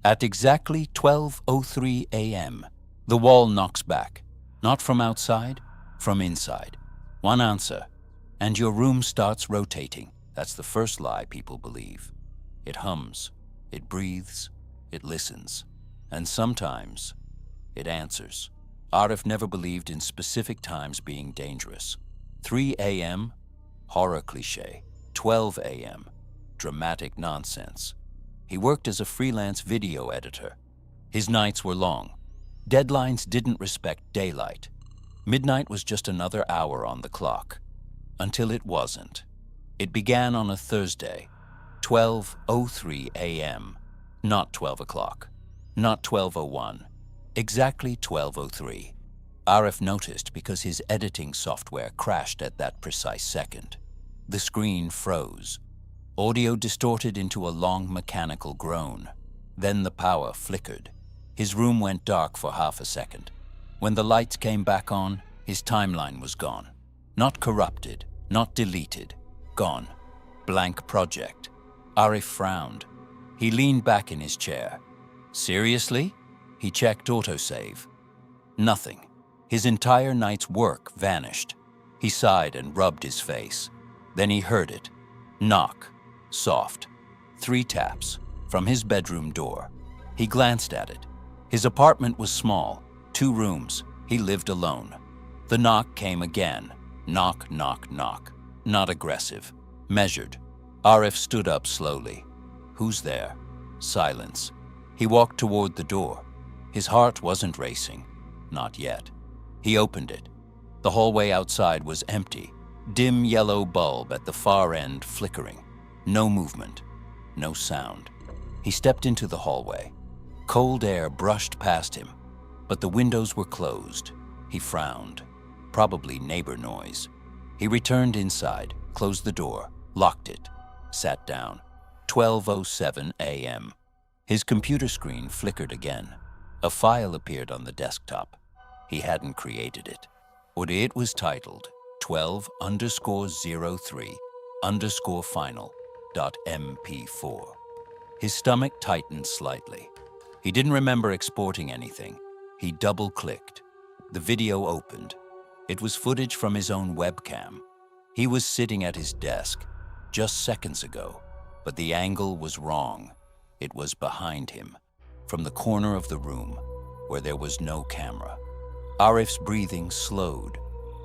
At exactly 12:03 a.m., the wall knocks back, not from outside, from inside. One answer, and your room starts rotating. That's the first lie people believe. It hums, it breathes, it listens, and sometimes it answers. Arif never believed in specific times being dangerous. 3 a.m., horror cliché. 12 a.m., dramatic nonsense. He worked as a freelance video editor. His nights were long. Deadlines didn't respect daylight. Midnight was just another hour on the clock. Until it wasn't. It began on a Thursday, 12:03 a.m., not 12 o'clock, not 12:01, exactly 12:03. Arif noticed because his editing software crashed at that precise second. The screen froze. Audio distorted into a long mechanical groan. Then the power flickered. His room went dark for half a second. When the lights came back on, his timeline was gone. Not corrupted, not deleted, gone. Blank project. Arif frowned. He leaned back in his chair. Seriously? He checked autosave. Nothing. His entire night's work vanished. He sighed and rubbed his face. Then he heard it. Knock. Soft. 3 taps. From his bedroom door. He glanced at it. His apartment was small. 2 rooms. He lived alone. The knock came again. Knock, knock, knock. Not aggressive. Measured. Arif stood up slowly. Who's there? Silence. He walked toward the door. His heart wasn't racing. Not yet. He opened it. The hallway outside was empty. Dim yellow bulb at the far end flickering. No movement. No sound. He stepped into the hallway. Cold air brushed past him, but the windows were closed. He frowned. Probably neighbor noise. He returned inside, closed the door, locked it, sat down. 12:07 a.m. His computer screen flickered again. A file appeared on the desktop. He hadn't created it. But it was titled 12_03_final.mp4. His stomach tightened slightly. He didn't remember exporting anything. He double-clicked. The video opened. It was footage from his own webcam. He was sitting at his desk just seconds ago, but the angle was wrong. It was behind him, from the corner of the room, where there was no camera. Arif's breathing slowed.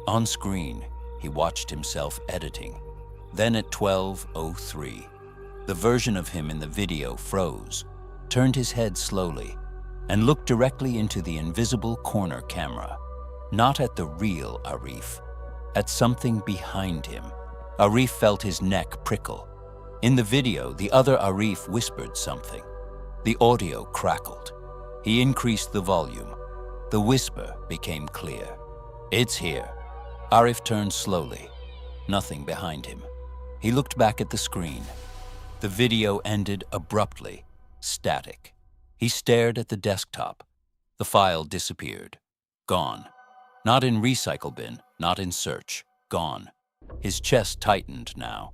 On screen, he watched himself editing. Then at 12:03, the version of him in the video froze, turned his head slowly, and looked directly into the invisible corner camera. Not at the real Arif, at something behind him. Arif felt his neck prickle. In the video, the other Arif whispered something. The audio crackled. He increased the volume. The whisper became clear. It's here. Arif turned slowly. Nothing behind him. He looked back at the screen. The video ended abruptly, static. He stared at the desktop. The file disappeared. Gone. Not in recycle bin, not in search. Gone. His chest tightened now.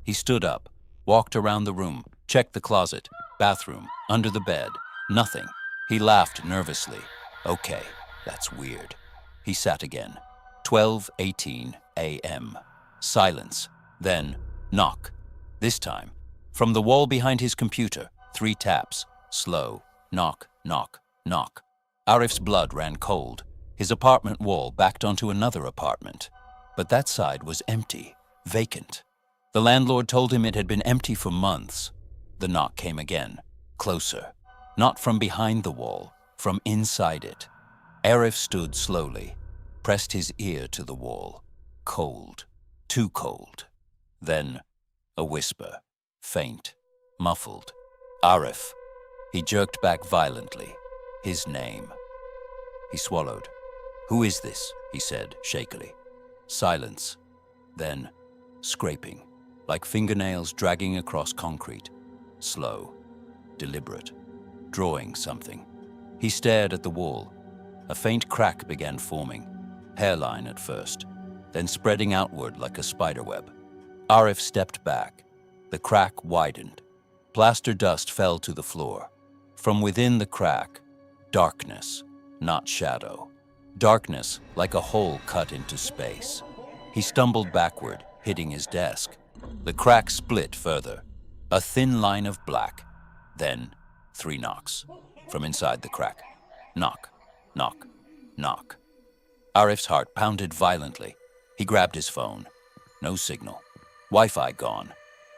He stood up, walked around the room, checked the closet, bathroom, under the bed. Nothing. He laughed nervously. Okay, that's weird. He sat again. 12:18 a.m. Silence. Then, knock. This time, from the wall behind his computer, 3 taps. Slow. Knock, knock, knock. Arif's blood ran cold. His apartment wall backed onto another apartment. But that side was empty, vacant. The landlord told him it had been empty for months. The knock came again, closer. Not from behind the wall, from inside it. Arif stood slowly, pressed his ear to the wall. Cold, too cold. Then, a whisper, faint, muffled. Arif. He jerked back violently. His name. He swallowed. Who is this? He said, shakily. Silence. Then, scraping, like fingernails dragging across concrete. Slow, deliberate, drawing something. He stared at the wall. A faint crack began forming, hairline at first, then spreading outward like a spiderweb. Arif stepped back. The crack widened. Plaster dust fell to the floor. From within the crack, darkness, not shadow. Darkness like a hole cut into space. He stumbled backward, hitting his desk. The crack split further. A thin line of black. Then 3 knocks from inside the crack. Knock, knock, knock. Arif's heart pounded violently. He grabbed his phone. No signal. Wi-Fi gone.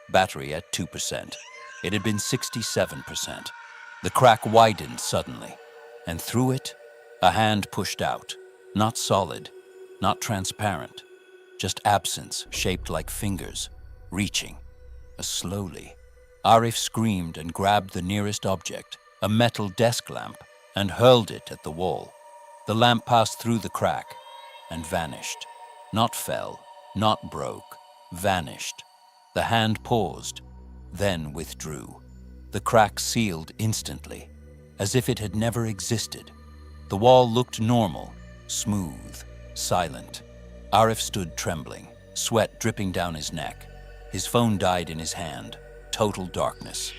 Battery at 2%. It had been 67%. The crack widened suddenly, and through it, a hand pushed out. Not solid, not transparent, just absence shaped like fingers, reaching. Slowly, Arif screamed and grabbed the nearest object, a metal desk lamp, and hurled it at the wall. The lamp passed through the crack and vanished. Not fell, not broke, vanished. The hand paused, then withdrew. The crack sealed instantly, as if it had never existed. The wall looked normal, smooth, silent. Arif stood trembling, sweat dripping down his neck. His phone died in his hand. Total darkness.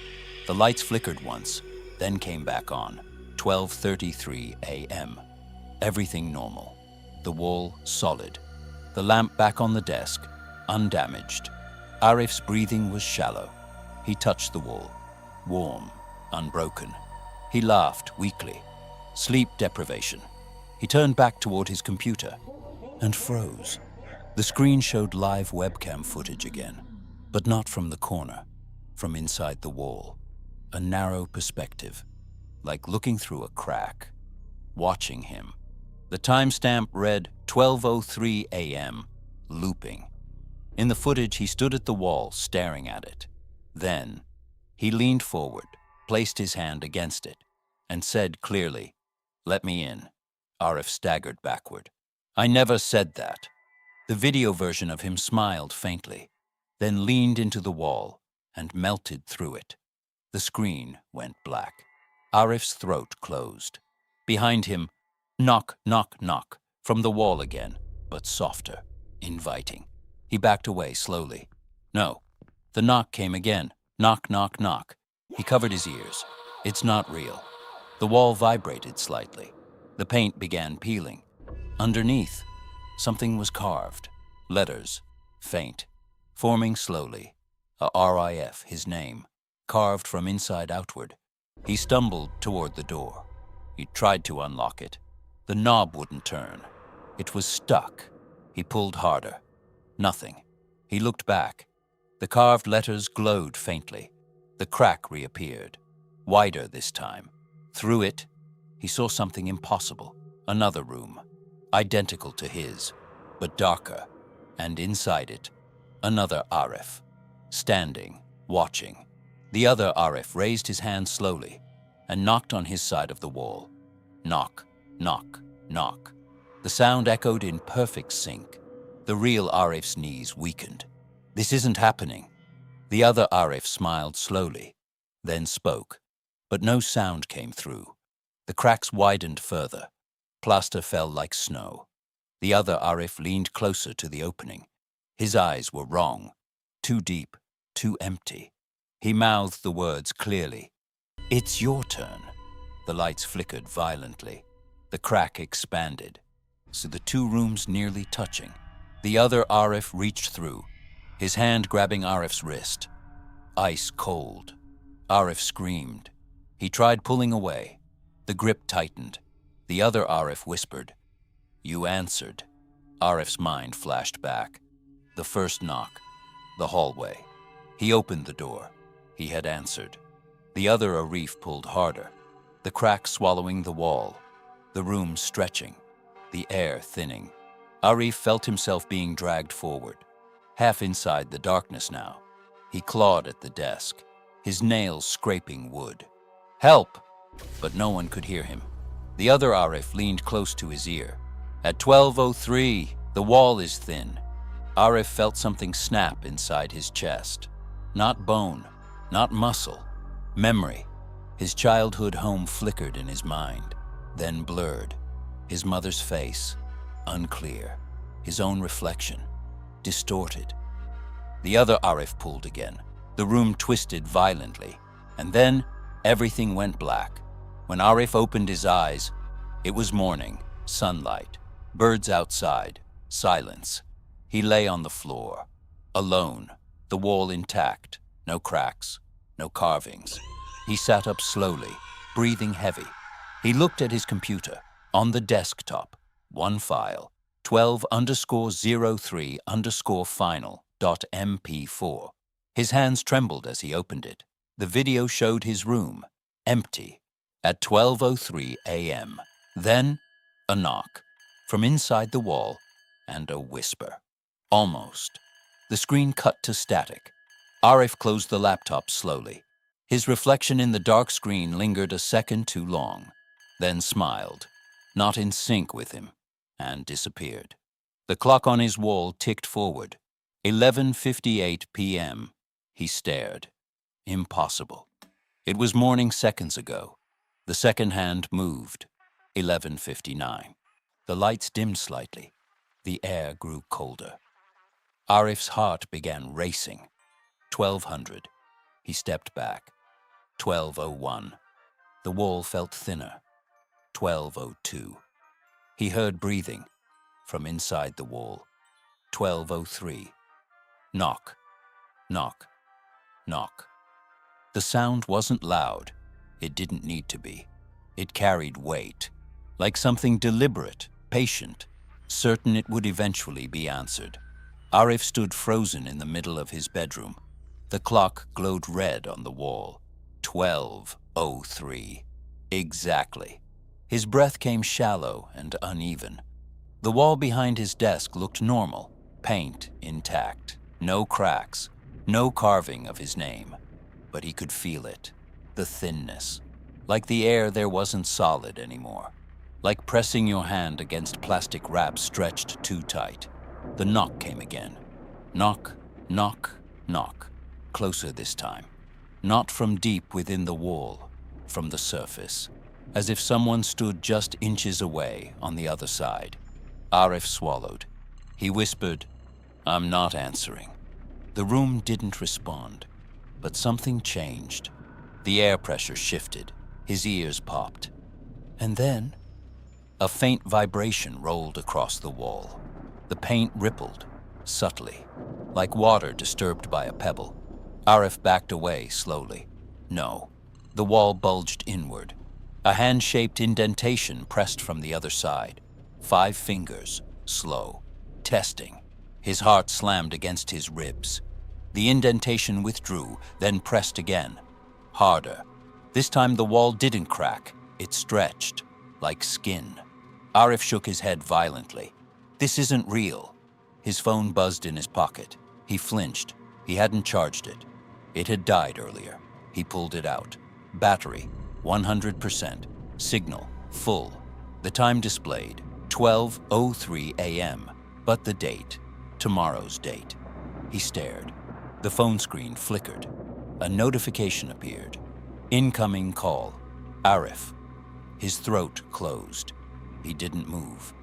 The lights flickered once, then came back on. 12:33 a.m. Everything normal. The wall solid. The lamp back on the desk, undamaged. Arif's breathing was shallow. He touched the wall. Warm, unbroken. He laughed weakly. Sleep deprivation. He turned back toward his computer and froze. The screen showed live webcam footage again, but not from the corner, from inside the wall. A narrow perspective, like looking through a crack, watching him. The timestamp read 12:03 a.m., looping. In the footage, he stood at the wall, staring at it. Then, he leaned forward, placed his hand against it, and said clearly, "Let me in." Arif staggered backward. "I never said that." The video version of him smiled faintly, then leaned into the wall and melted through it. The screen went black. Arif's throat closed. Behind him, knock, knock, knock, from the wall again, but softer, inviting. He backed away slowly. No, the knock came again. Knock, knock, knock. He covered his ears. It's not real. The wall vibrated slightly. The paint began peeling. Underneath, something was carved. Letters, faint, forming slowly. A RIF, his name, carved from inside outward. He stumbled toward the door. He tried to unlock it. The knob wouldn't turn. It was stuck. He pulled harder. Nothing. He looked back. The carved letters glowed faintly. The crack reappeared, wider this time. Through it, he saw something impossible. Another room, identical to his, but darker. And inside it, another Arif, standing, watching. The other Arif raised his hand slowly and knocked on his side of the wall. Knock, knock, knock. The sound echoed in perfect sync. The real Arif's knees weakened. This isn't happening. The other Arif smiled slowly, then spoke, but no sound came through. The cracks widened further. Plaster fell like snow. The other Arif leaned closer to the opening. His eyes were wrong, too deep, too empty. He mouthed the words clearly. "It's your turn." The lights flickered violently. The crack expanded, so the two rooms nearly touching. The other Arif reached through, his hand grabbing Arif's wrist. Ice cold. Arif screamed. He tried pulling away. The grip tightened. The other Arif whispered, "You answered." Arif's mind flashed back. The first knock. The hallway. He opened the door. He had answered. The other Arif pulled harder. The crack swallowing the wall. The room stretching. The air thinning. Arif felt himself being dragged forward. Half inside the darkness now. He clawed at the desk, his nails scraping wood. "Help!" But no one could hear him. The other Arif leaned close to his ear. "At 12:03, the wall is thin." Arif felt something snap inside his chest. Not bone, not muscle. Memory. His childhood home flickered in his mind, then blurred. His mother's face, unclear. His own reflection, distorted. The other Arif pulled again. The room twisted violently, and then Everything went black. When Arif opened his eyes, it was morning, sunlight, birds outside, silence. He lay on the floor, alone, the wall intact, no cracks, no carvings. He sat up slowly, breathing heavy. He looked at his computer. On the desktop, one file, 12_03_final.mp4. His hands trembled as he opened it. The video showed his room, empty, at 12:03 a.m. Then, a knock from inside the wall and a whisper. Almost. The screen cut to static. Arif closed the laptop slowly. His reflection in the dark screen lingered a second too long, then smiled, not in sync with him, and disappeared. The clock on his wall ticked forward. 11:58 p.m. He stared. Impossible. It was morning seconds ago. The second hand moved. 11:59. The lights dimmed slightly. The air grew colder. Arif's heart began racing. 1200. He stepped back. 12:01. The wall felt thinner. 12:02. He heard breathing from inside the wall. 12:03. Knock, knock, knock. The sound wasn't loud. It didn't need to be. It carried weight, like something deliberate, patient, certain it would eventually be answered. Arif stood frozen in the middle of his bedroom. The clock glowed red on the wall. 12:03. Exactly. His breath came shallow and uneven. The wall behind his desk looked normal, paint intact, no cracks, no carving of his name. But he could feel it, the thinness. Like the air there wasn't solid anymore. Like pressing your hand against plastic wrap stretched too tight. The knock came again. Knock, knock, knock. Closer this time. Not from deep within the wall, from the surface. As if someone stood just inches away on the other side. Arif swallowed. He whispered, "I'm not answering." The room didn't respond, but something changed. The air pressure shifted. His ears popped. And then, a faint vibration rolled across the wall. The paint rippled, subtly, like water disturbed by a pebble. Arif backed away slowly. No, the wall bulged inward. A hand-shaped indentation pressed from the other side. 5 fingers, slow, testing. His heart slammed against his ribs. The indentation withdrew, then pressed again. Harder. This time the wall didn't crack. It stretched, like skin. Arif shook his head violently. This isn't real. His phone buzzed in his pocket. He flinched. He hadn't charged it. It had died earlier. He pulled it out. Battery, 100%. Signal, full. The time displayed, 12:03 a.m. But the date, tomorrow's date. He stared. The phone screen flickered. A notification appeared. Incoming call. Arif. His throat closed. He didn't move.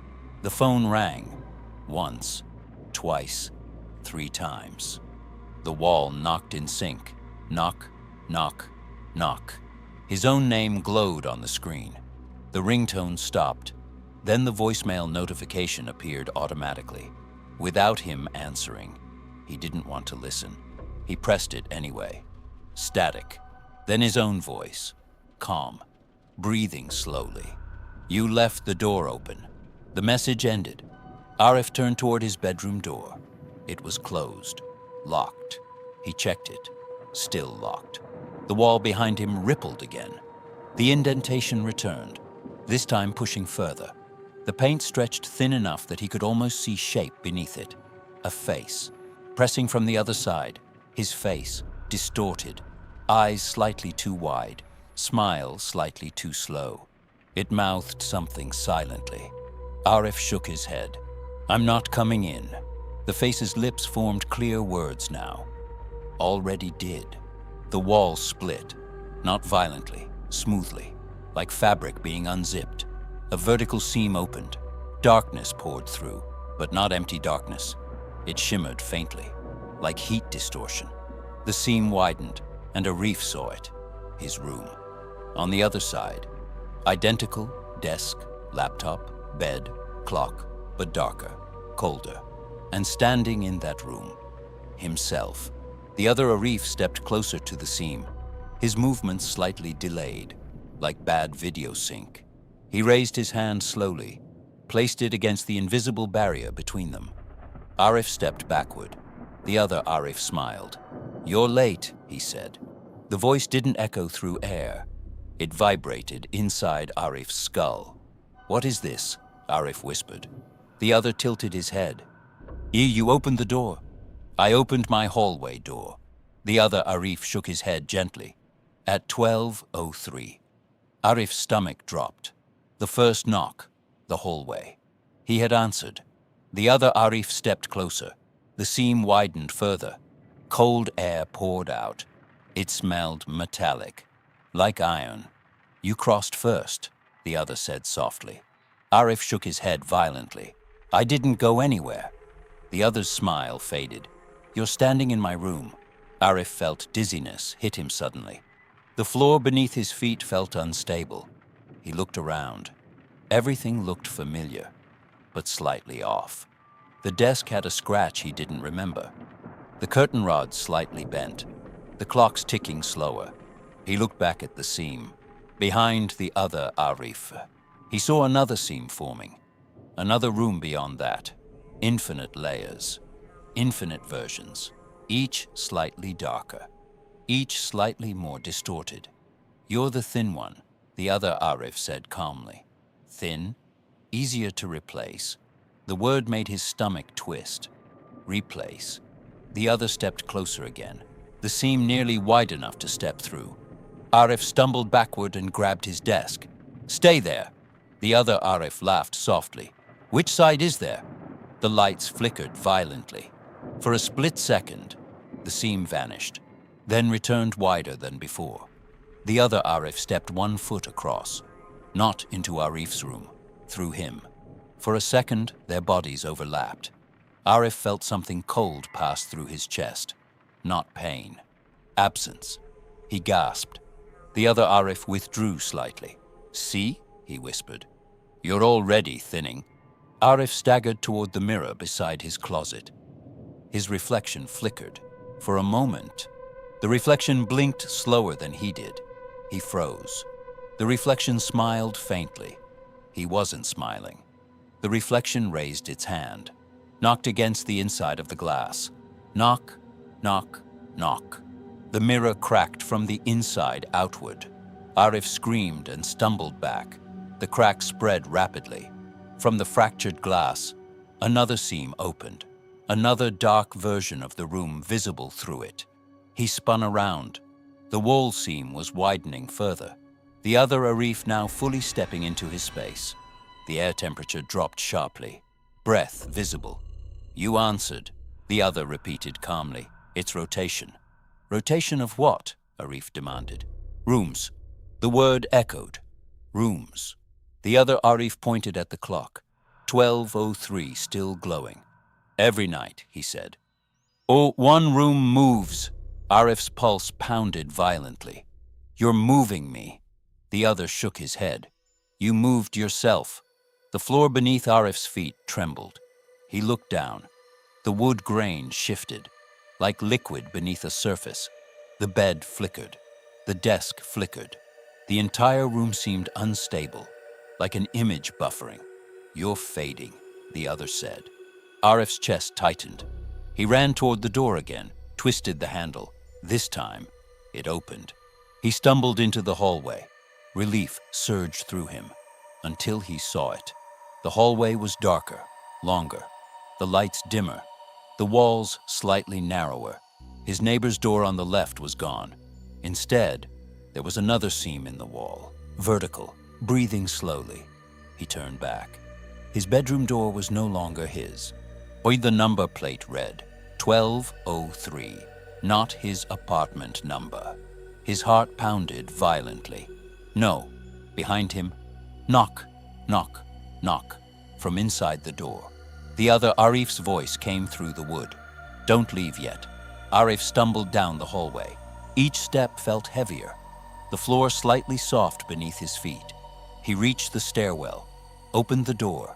The phone rang. Once, twice, 3 times. The wall knocked in sync. Knock, knock, knock. His own name glowed on the screen. The ringtone stopped. Then the voicemail notification appeared automatically. Without him answering. He didn't want to listen. He pressed it anyway. Static. Then his own voice. Calm. Breathing slowly. You left the door open. The message ended. Arif turned toward his bedroom door. It was closed. Locked. He checked it. Still locked. The wall behind him rippled again. The indentation returned, this time pushing further. The paint stretched thin enough that he could almost see shape beneath it. A face. Pressing from the other side. His face, distorted. Eyes slightly too wide. Smile slightly too slow. It mouthed something silently. Arif shook his head. I'm not coming in. The face's lips formed clear words now. Already did. The wall split. Not violently, smoothly, like fabric being unzipped. A vertical seam opened. Darkness poured through, but not empty darkness. It shimmered faintly, like heat distortion. The seam widened, and Arif saw it. His room. On the other side, identical desk, laptop, bed, clock, but darker, colder. And standing in that room, himself. The other Arif stepped closer to the seam, his movements slightly delayed, like bad video sync. He raised his hand slowly, placed it against the invisible barrier between them. Arif stepped backward. The other Arif smiled. "You're late," he said. The voice didn't echo through air. It vibrated inside Arif's skull. "What is this?" Arif whispered. The other tilted his head. You opened the door." "I opened my hallway door." The other Arif shook his head gently. At 12:03, Arif's stomach dropped. The first knock, the hallway. He had answered. The other Arif stepped closer. The seam widened further. Cold air poured out. It smelled metallic, like iron. "You crossed first," the other said softly. Arif shook his head violently. "I didn't go anywhere." The other's smile faded. "You're standing in my room." Arif felt dizziness hit him suddenly. The floor beneath his feet felt unstable. He looked around. Everything looked familiar, but slightly off. The desk had a scratch he didn't remember. The curtain rod slightly bent. The clock's ticking slower. He looked back at the seam. Behind the other Arif, he saw another seam forming. Another room beyond that. Infinite layers. Infinite versions. Each slightly darker. Each slightly more distorted. "You're the thin one," the other Arif said calmly. Thin? Easier to replace. The word made his stomach twist. Replace. The other stepped closer again. The seam nearly wide enough to step through. Arif stumbled backward and grabbed his desk. "Stay there." The other Arif laughed softly. "Which side is there?" The lights flickered violently. For a split second, the seam vanished, then returned wider than before. The other Arif stepped 1 foot across, not into Arif's room, through him. For a second, their bodies overlapped. Arif felt something cold pass through his chest. Not pain. Absence. He gasped. The other Arif withdrew slightly. "See?" he whispered. "You're already thinning." Arif staggered toward the mirror beside his closet. His reflection flickered. For a moment, the reflection blinked slower than he did. He froze. The reflection smiled faintly. He wasn't smiling. The reflection raised its hand, knocked against the inside of the glass. Knock, knock, knock. The mirror cracked from the inside outward. Arif screamed and stumbled back. The crack spread rapidly. From the fractured glass, another seam opened, another dark version of the room visible through it. He spun around. The wall seam was widening further. The other Arif now fully stepping into his space. The air temperature dropped sharply. Breath visible. "You answered," the other repeated calmly. "It's rotation." "Rotation of what?" Arif demanded. "Rooms." The word echoed. "Rooms." The other Arif pointed at the clock. 12:03, still glowing. "Every night," he said. "Oh, one room moves." Arif's pulse pounded violently. "You're moving me." The other shook his head. "You moved yourself." The floor beneath Arif's feet trembled. He looked down. The wood grain shifted, like liquid beneath a surface. The bed flickered. The desk flickered. The entire room seemed unstable, like an image buffering. "You're fading," the other said. Arif's chest tightened. He ran toward the door again, twisted the handle. This time, it opened. He stumbled into the hallway. Relief surged through him, until he saw it. The hallway was darker, longer, the lights dimmer, the walls slightly narrower. His neighbor's door on the left was gone. Instead, there was another seam in the wall, vertical, breathing slowly. He turned back. His bedroom door was no longer his. The number plate read 12:03, not his apartment number. His heart pounded violently. No, behind him, knock, knock, knock, from inside the door. The other Arif's voice came through the wood. "Don't leave yet." Arif stumbled down the hallway. Each step felt heavier. the floor slightly soft beneath his feet. He reached the stairwell, opened the door.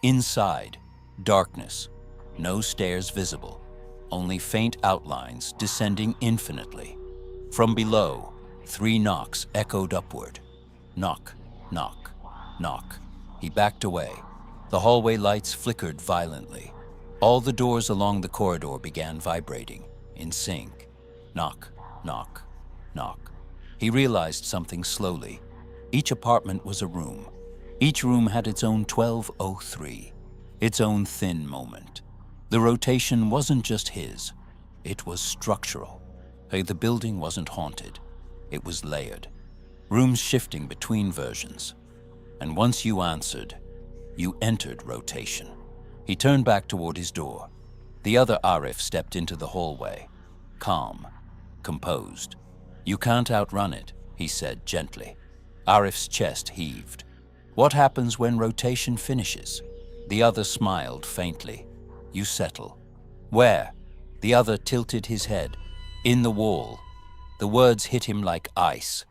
Inside, darkness, no stairs visible, only faint outlines descending infinitely. From below, 3 knocks echoed upward. Knock, knock, knock. He backed away. The hallway lights flickered violently. All the doors along the corridor began vibrating, in sync. Knock, knock, knock. He realized something slowly. Each apartment was a room. Each room had its own 1203, its own thin moment. The rotation wasn't just his, it was structural. The building wasn't haunted, it was layered. Rooms shifting between versions. And once you answered, you entered rotation. He turned back toward his door. The other Arif stepped into the hallway, calm, composed. "You can't outrun it," he said gently. Arif's chest heaved. "What happens when rotation finishes?" The other smiled faintly. "You settle." "Where?" The other tilted his head. "In the wall." The words hit him like ice.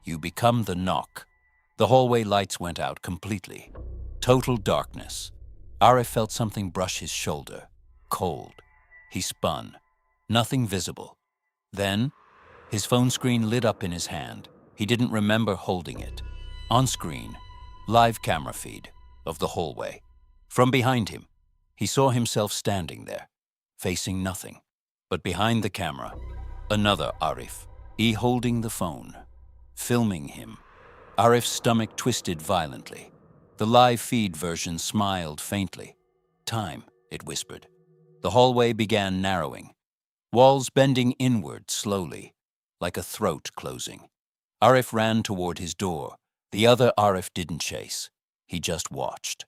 "You become the knock." The hallway lights went out completely. Total darkness. Arif felt something brush his shoulder. Cold. He spun. Nothing visible. Then, his phone screen lit up in his hand. He didn't remember holding it. On screen, live camera feed of the hallway. From behind him, he saw himself standing there, facing nothing. But behind the camera, another Arif, holding the phone, filming him. Arif's stomach twisted violently. The live feed version smiled faintly. "Time," it whispered. The hallway began narrowing, walls bending inward slowly, like a throat closing. Arif ran toward his door. The other Arif didn't chase. He just watched.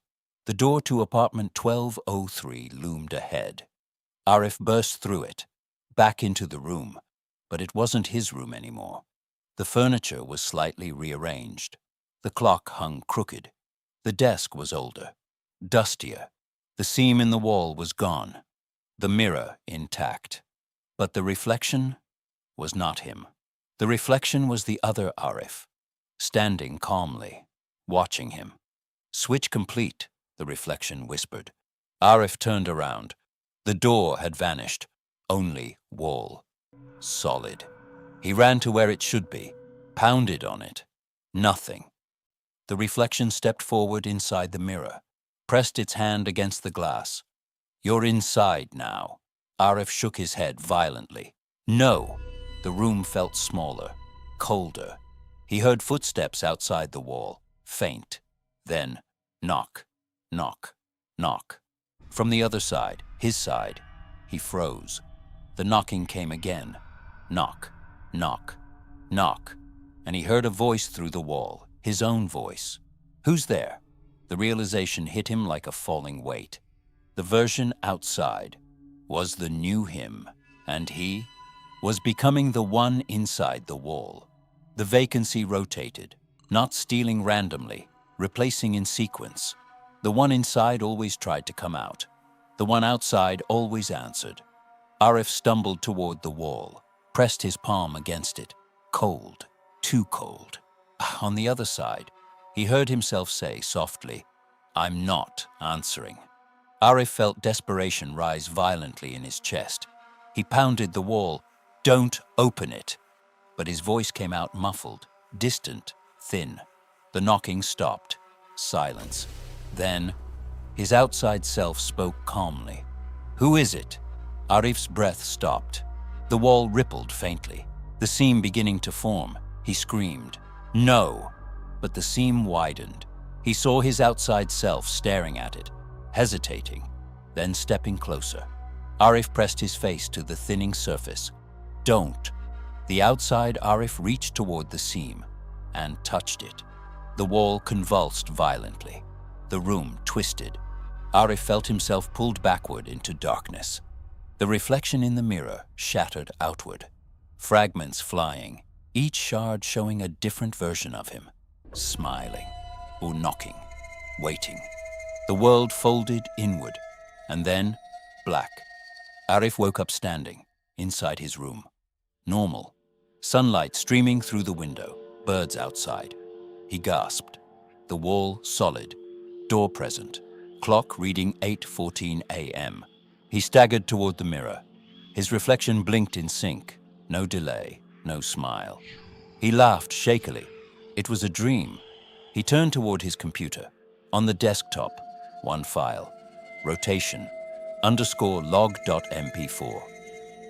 The door to apartment 1203 loomed ahead. Arif burst through it, back into the room, but it wasn't his room anymore. The furniture was slightly rearranged. The clock hung crooked. The desk was older, dustier. The seam in the wall was gone, the mirror intact. But the reflection was not him. The reflection was the other Arif, standing calmly, watching him. "Switch complete," the reflection whispered. Arif turned around. The door had vanished, only wall. Solid. He ran to where it should be, pounded on it. Nothing. The reflection stepped forward inside the mirror, pressed its hand against the glass. "You're inside now." Arif shook his head violently. "No." The room felt smaller, colder. He heard footsteps outside the wall, faint. Then, knock, knock, knock. From the other side, his side, he froze. The knocking came again. Knock, knock, knock. And he heard a voice through the wall, his own voice. "Who's there?" The realization hit him like a falling weight. The version outside was the new him, and he was becoming the one inside the wall. The vacancy rotated, not stealing randomly, replacing in sequence. The one inside always tried to come out. The one outside always answered. Arif stumbled toward the wall, pressed his palm against it. Cold, too cold. On the other side, he heard himself say softly, "I'm not answering." Arif felt desperation rise violently in his chest. He pounded the wall. "Don't open it." But his voice came out muffled, distant, thin. The knocking stopped. Silence. Then, his outside self spoke calmly. "Who is it?" Arif's breath stopped. The wall rippled faintly, the seam beginning to form. He screamed, "No!" But the seam widened. He saw his outside self staring at it, hesitating, then stepping closer. Arif pressed his face to the thinning surface. "Don't." The outside Arif reached toward the seam and touched it. The wall convulsed violently. The room twisted. Arif felt himself pulled backward into darkness. The reflection in the mirror shattered outward, fragments flying, each shard showing a different version of him, smiling or knocking, waiting. The world folded inward, and then black. Arif woke up standing inside his room. Normal. Sunlight streaming through the window. Birds outside. He gasped. The wall solid. Door present. Clock reading 8:14 a.m. He staggered toward the mirror. His reflection blinked in sync. No delay, no smile. He laughed shakily. It was a dream. He turned toward his computer. On the desktop, one file. Rotation, _log.mp4.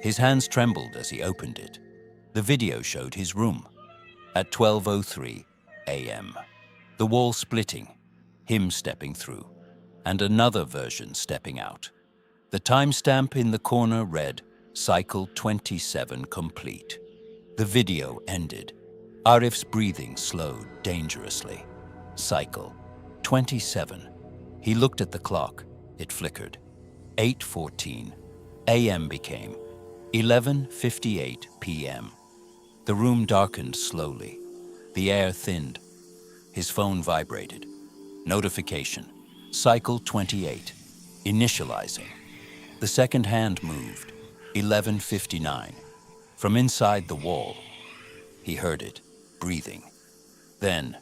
His hands trembled as he opened it. The video showed his room. At 12:03 a.m. The wall splitting, him stepping through, and another version stepping out. The timestamp in the corner read, Cycle 27 complete. The video ended. Arif's breathing slowed dangerously. Cycle 27. He looked at the clock. It flickered. 8:14 a.m. became 11:58 p.m. The room darkened slowly. The air thinned. His phone vibrated. Notification. Cycle 28. Initializing. The second hand moved. 11:59. From inside the wall. He heard it, breathing. Then,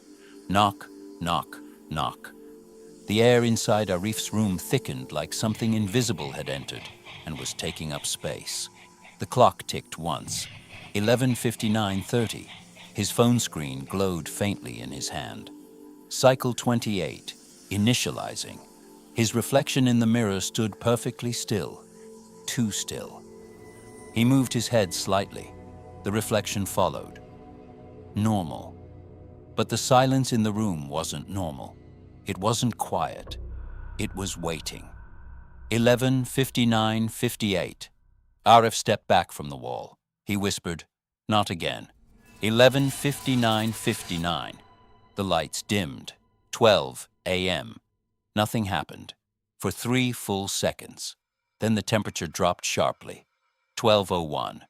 knock, knock, knock. The air inside Arif's room thickened like something invisible had entered and was taking up space. The clock ticked once. 11:59:30. His phone screen glowed faintly in his hand. Cycle 28. Initializing. His reflection in the mirror stood perfectly still. Too still. He moved his head slightly. The reflection followed. Normal. But the silence in the room wasn't normal. It wasn't quiet. It was waiting. 11:59:58. Arif stepped back from the wall. He whispered, "Not again." 11:59:59. The lights dimmed. 12 a.m. Nothing happened. For 3 full seconds. Then the temperature dropped sharply. 12:01.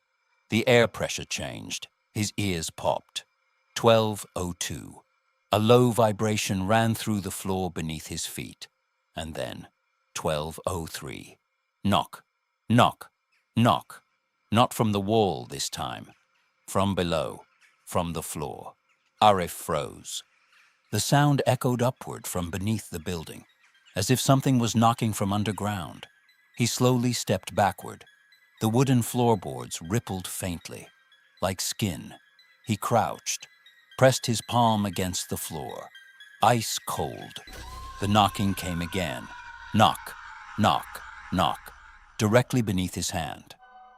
The air pressure changed. His ears popped. 12:02. A low vibration ran through the floor beneath his feet. And then 12:03. Knock, knock, knock. Not from the wall this time. From below, from the floor. Arif froze. The sound echoed upward from beneath the building, as if something was knocking from underground. He slowly stepped backward. The wooden floorboards rippled faintly, like skin. He crouched, pressed his palm against the floor. Ice cold. The knocking came again. Knock, knock, knock, directly beneath his hand.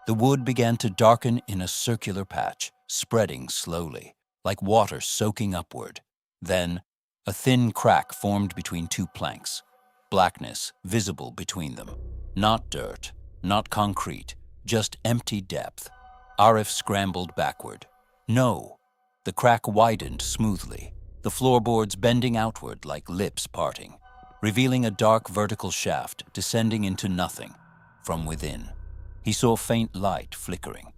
The wood began to darken in a circular patch, spreading slowly, like water soaking upward. Then, a thin crack formed between 2 planks. Blackness visible between them. Not dirt, not concrete, just empty depth. Arif scrambled backward. No! The crack widened smoothly, the floorboards bending outward like lips parting, revealing a dark vertical shaft descending into nothing. From within, he saw faint light flickering,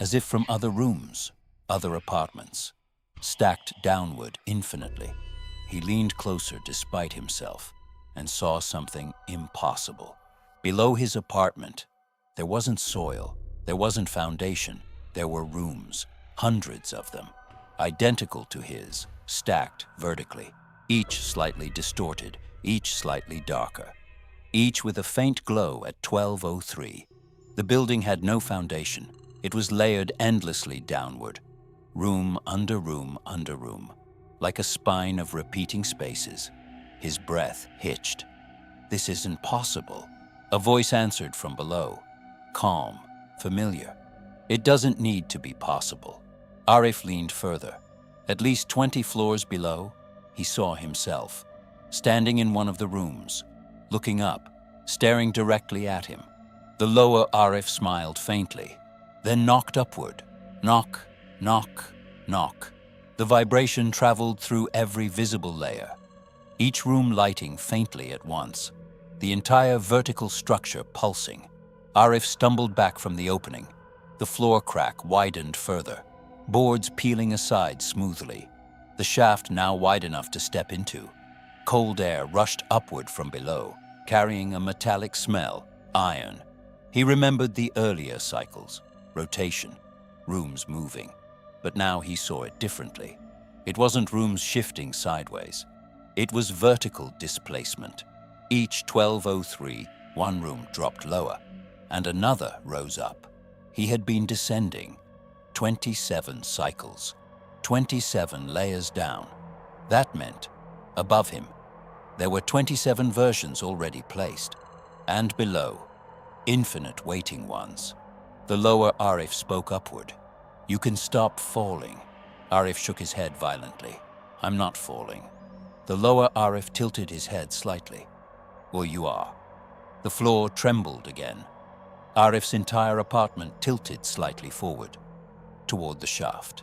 as if from other rooms, other apartments, stacked downward infinitely. He leaned closer despite himself and saw something impossible. Below his apartment, there wasn't soil, there wasn't foundation, there were rooms, hundreds of them, identical to his, stacked vertically, each slightly distorted, each slightly darker, each with a faint glow at 12:03. The building had no foundation. It was layered endlessly downward, room under room under room, like a spine of repeating spaces. His breath hitched. "This isn't possible." A voice answered from below, calm, familiar. "It doesn't need to be possible." Arif leaned further. At least 20 floors below, he saw himself, standing in one of the rooms, looking up, staring directly at him. The lower Arif smiled faintly, then knocked upward. Knock, knock, knock. The vibration traveled through every visible layer, each room lighting faintly at once, the entire vertical structure pulsing. Arif stumbled back from the opening. The floor crack widened further, boards peeling aside smoothly, the shaft now wide enough to step into. Cold air rushed upward from below, carrying a metallic smell, iron. He remembered the earlier cycles, rotation, rooms moving, but now he saw it differently. It wasn't rooms shifting sideways. It was vertical displacement. Each 1203, one room dropped lower, and another rose up. He had been descending 27 cycles, 27 layers down. That meant, above him, there were 27 versions already placed, and below, infinite waiting ones. The lower Arif spoke upward. "You can stop falling." Arif shook his head violently. "I'm not falling." The lower Arif tilted his head slightly. "Well, you are." The floor trembled again. Arif's entire apartment tilted slightly forward, toward the shaft.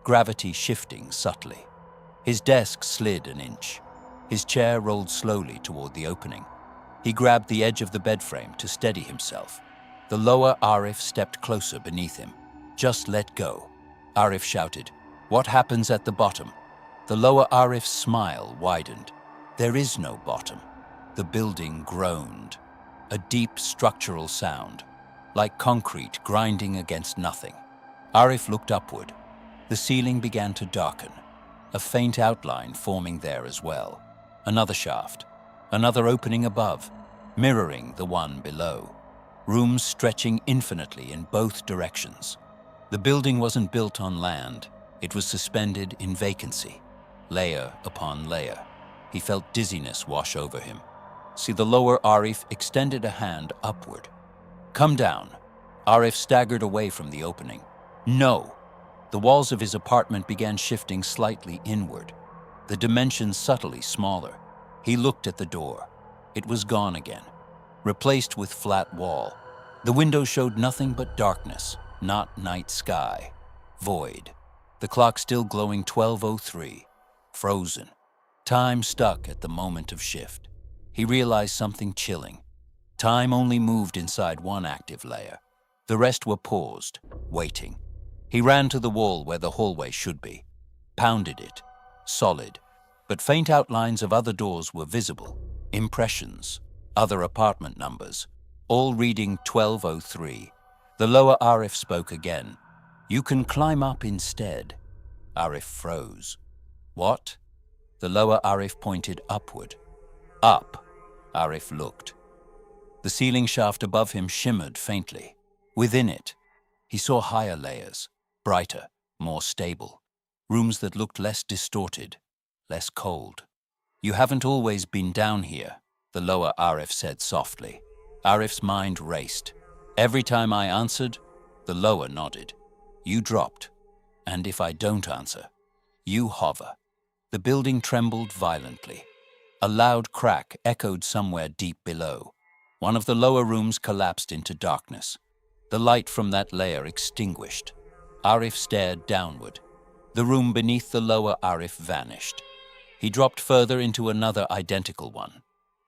Gravity shifting subtly. His desk slid an inch. His chair rolled slowly toward the opening. He grabbed the edge of the bed frame to steady himself. The lower Arif stepped closer beneath him. "Just let go." Arif shouted. "What happens at the bottom?" The lower Arif's smile widened. "There is no bottom." The building groaned. A deep structural sound, like concrete grinding against nothing. Arif looked upward. The ceiling began to darken, a faint outline forming there as well. Another shaft, another opening above, mirroring the one below. Rooms stretching infinitely in both directions. The building wasn't built on land. It was suspended in vacancy, layer upon layer. He felt dizziness wash over him. See, the lower Arif extended a hand upward. "Come down." Arif staggered away from the opening. "No." The walls of his apartment began shifting slightly inward, the dimensions subtly smaller. He looked at the door. It was gone again, replaced with flat wall. The window showed nothing but darkness, not night sky. Void. The clock still glowing 12:03. Frozen. Time stuck at the moment of shift. He realized something chilling. Time only moved inside one active layer. The rest were paused, waiting. He ran to the wall where the hallway should be, pounded it, solid, but faint outlines of other doors were visible, impressions, other apartment numbers, all reading 12:03. The lower Arif spoke again. "You can climb up instead." Arif froze. "What?" The lower Arif pointed upward. "Up." Arif looked. The ceiling shaft above him shimmered faintly. Within it, he saw higher layers, brighter, more stable. Rooms that looked less distorted, less cold. "You haven't always been down here," the lower Arif said softly. Arif's mind raced. "Every time I answered, the lower nodded. You dropped. And if I don't answer, you hover." The building trembled violently. A loud crack echoed somewhere deep below. One of the lower rooms collapsed into darkness. The light from that layer extinguished. Arif stared downward. The room beneath the lower Arif vanished. He dropped further into another identical one.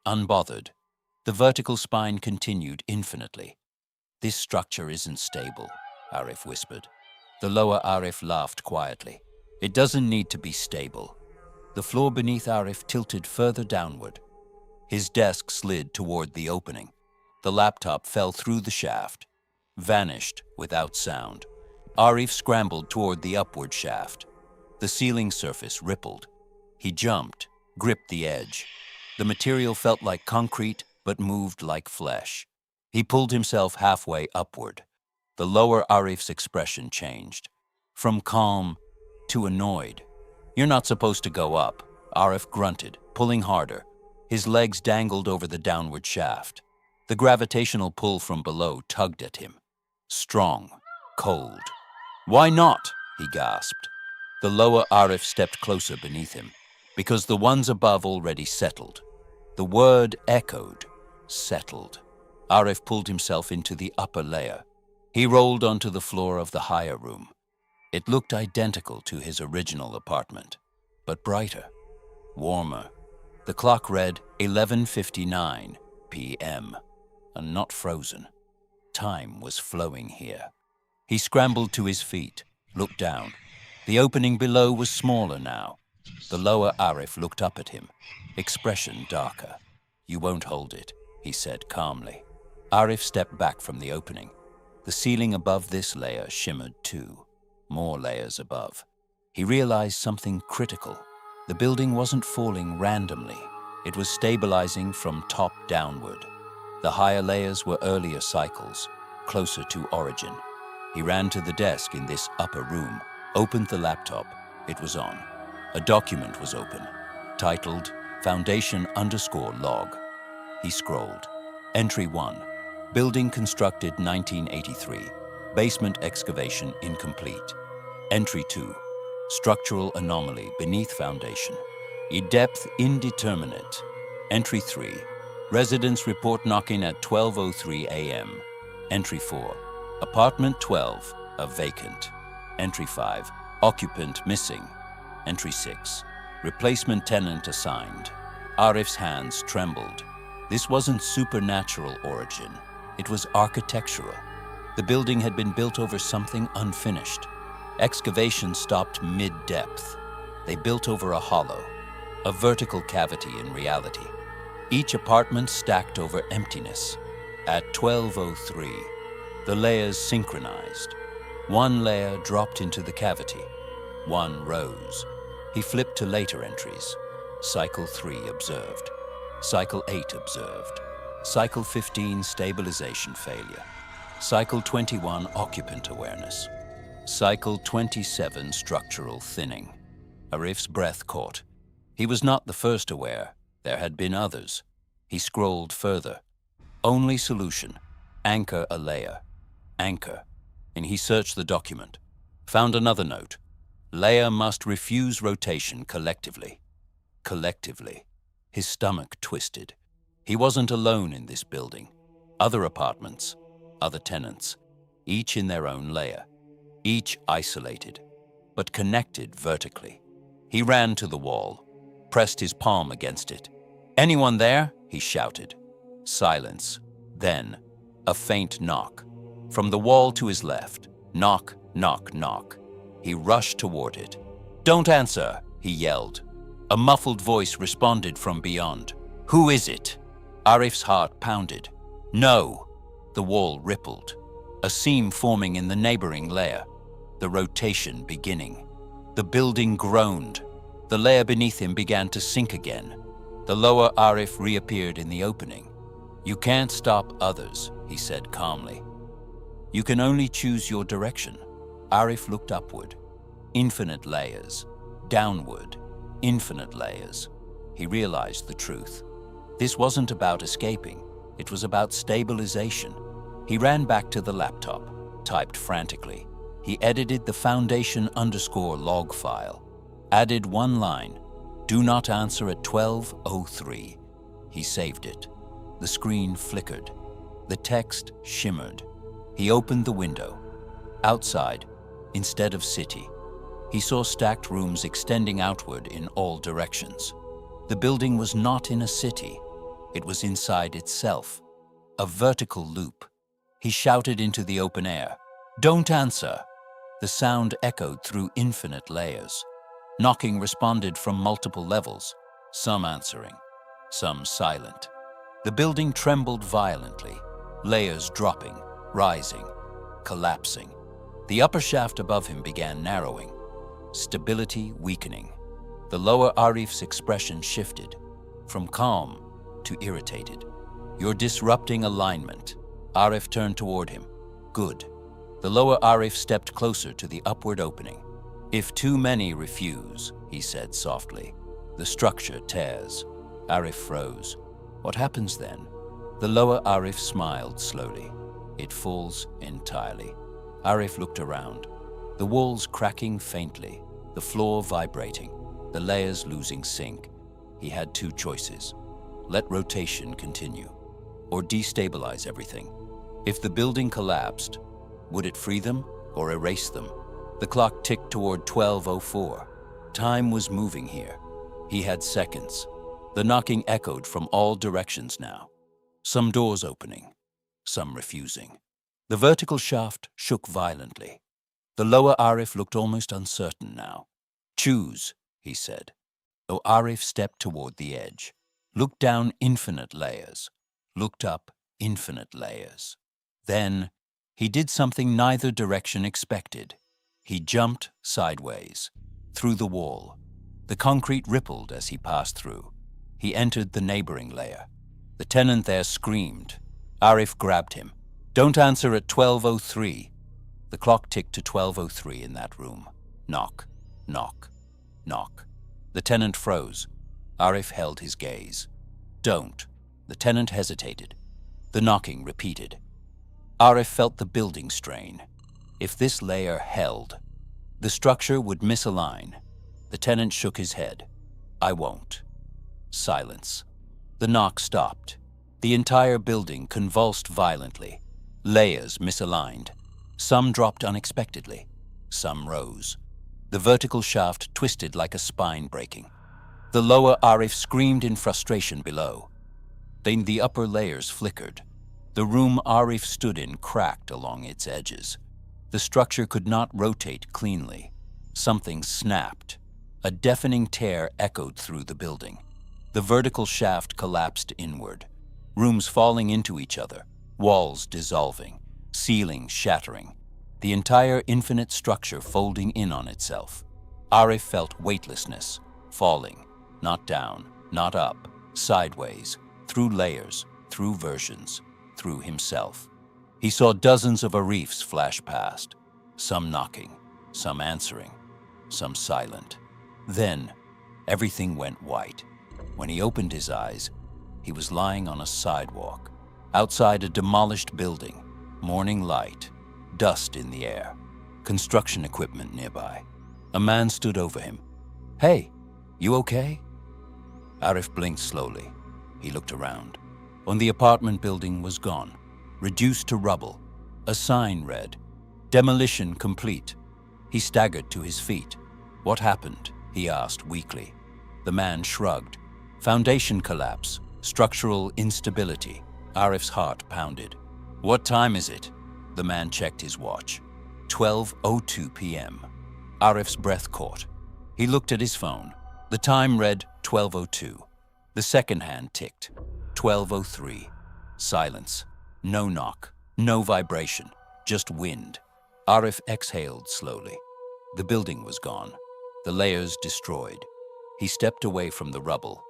Unbothered, the vertical spine continued infinitely. "This structure isn't stable," Arif whispered. The lower Arif laughed quietly. "It doesn't need to be stable." The floor beneath Arif tilted further downward. His desk slid toward the opening. The laptop fell through the shaft, vanished without sound. Arif scrambled toward the upward shaft. The ceiling surface rippled. He jumped, gripped the edge. The material felt like concrete, but moved like flesh. He pulled himself halfway upward. The lower Arif's expression changed, from calm to annoyed. "You're not supposed to go up," Arif grunted, pulling harder. His legs dangled over the downward shaft. The gravitational pull from below tugged at him. Strong, cold. "Why not?" he gasped. The lower Arif stepped closer beneath him, because the ones above already settled. The word echoed, settled. Arif pulled himself into the upper layer. He rolled onto the floor of the higher room. It looked identical to his original apartment, but brighter, warmer. The clock read 11:59 p.m., and not frozen. Time was flowing here. He scrambled to his feet, looked down. The opening below was smaller now. The lower Arif looked up at him, expression darker. "You won't hold it," he said calmly. Arif stepped back from the opening. The ceiling above this layer shimmered too. More layers above. He realized something critical. The building wasn't falling randomly. It was stabilizing from top downward. The higher layers were earlier cycles, closer to origin. He ran to the desk in this upper room, opened the laptop. It was on. A document was open, titled Foundation_log. He scrolled. Entry 1. Building constructed 1983. Basement excavation incomplete. Entry 2. Structural anomaly beneath foundation. Depth indeterminate. Entry 3. Residents report knocking at 12:03 a.m. Entry 4. Apartment 12, vacant. Entry 5. Occupant missing. Entry 6. Replacement tenant assigned. Arif's hands trembled. This wasn't supernatural origin. It was architectural. The building had been built over something unfinished. Excavation stopped mid-depth. They built over a hollow, a vertical cavity in reality. Each apartment stacked over emptiness. At 12:03, the layers synchronized. One layer dropped into the cavity. One rose. He flipped to later entries. Cycle 3 observed. Cycle 8 observed. Cycle 15 stabilization failure. Cycle 21 occupant awareness. Cycle 27 structural thinning. Arif's breath caught. He was not the first aware. There had been others. He scrolled further. Only solution. Anchor a layer. Anchor. And he searched the document. Found another note. Layer must refuse rotation collectively. Collectively. His stomach twisted. He wasn't alone in this building. Other apartments, other tenants, each in their own layer, each isolated, but connected vertically. He ran to the wall, pressed his palm against it. "Anyone there?" he shouted. Silence. Then, a faint knock. From the wall to his left. Knock, knock, knock. He rushed toward it. "Don't answer," he yelled. A muffled voice responded from beyond. "Who is it?" Arif's heart pounded. "No." The wall rippled. A seam forming in the neighboring layer. The rotation beginning. The building groaned. The layer beneath him began to sink again. The lower Arif reappeared in the opening. "You can't stop others," he said calmly. "You can only choose your direction." Arif looked upward. Infinite layers. Downward. Infinite layers. He realized the truth. This wasn't about escaping. It was about stabilization. He ran back to the laptop, typed frantically. He edited the foundation_log file. Added one line. "Do not answer at 12:03. He saved it. The screen flickered. The text shimmered. He opened the window. Outside, instead of city, he saw stacked rooms extending outward in all directions. The building was not in a city. It was inside itself. A vertical loop. He shouted into the open air. "Don't answer!" The sound echoed through infinite layers. Knocking responded from multiple levels, some answering, some silent. The building trembled violently, layers dropping, rising, collapsing. The upper shaft above him began narrowing, stability weakening. The lower Arif's expression shifted, from calm to irritated. "You're disrupting alignment." Arif turned toward him. "Good." The lower Arif stepped closer to the upward opening. "If too many refuse," he said softly, "the structure tears." Arif froze. "What happens then?" The lower Arif smiled slowly. "It falls entirely." Arif looked around. The walls cracking faintly, the floor vibrating, the layers losing sync. He had two choices. Let rotation continue, or destabilize everything. If the building collapsed, would it free them or erase them? The clock ticked toward 12:04. Time was moving here. He had seconds. The knocking echoed from all directions now. Some doors opening, some refusing. The vertical shaft shook violently. The lower Arif looked almost uncertain now. "Choose," he said. So Arif stepped toward the edge, looked down infinite layers, looked up infinite layers. Then he did something neither direction expected. He jumped sideways. through the wall. The concrete rippled as he passed through. He entered the neighboring layer. The tenant there screamed. Arif grabbed him. "Don't answer at 12:03. The clock ticked to 12:03 in that room. Knock, knock, knock. The tenant froze. Arif held his gaze. "Don't." The tenant hesitated. The knocking repeated. Arif felt the building strain. If this layer held, the structure would misalign. The tenant shook his head. "I won't." Silence. The knock stopped. The entire building convulsed violently. Layers misaligned. Some dropped unexpectedly. Some rose. The vertical shaft twisted like a spine breaking. The lower Arif screamed in frustration below. Then the upper layers flickered. The room Arif stood in cracked along its edges. The structure could not rotate cleanly. Something snapped. A deafening tear echoed through the building. The vertical shaft collapsed inward. Rooms falling into each other. Walls dissolving. Ceilings shattering. The entire infinite structure folding in on itself. Arif felt weightlessness, falling, not down, not up, sideways, through layers, through versions, through himself. He saw dozens of Arifs flash past, some knocking, some answering, some silent. Then, everything went white. When he opened his eyes, he was lying on a sidewalk, outside a demolished building, morning light, dust in the air, construction equipment nearby. A man stood over him. "Hey, you okay?" Arif blinked slowly. He looked around. On the apartment building was gone, reduced to rubble. A sign read, "Demolition complete." He staggered to his feet. "What happened?" he asked weakly. The man shrugged. "Foundation collapse, structural instability." Arif's heart pounded. "What time is it?" The man checked his watch. 12:02 p.m. Arif's breath caught. He looked at his phone. The time read 12:02. The second hand ticked. 12:03. Silence. No knock. No vibration. Just wind. Arif exhaled slowly. The building was gone. The layers destroyed. He stepped away from the rubble.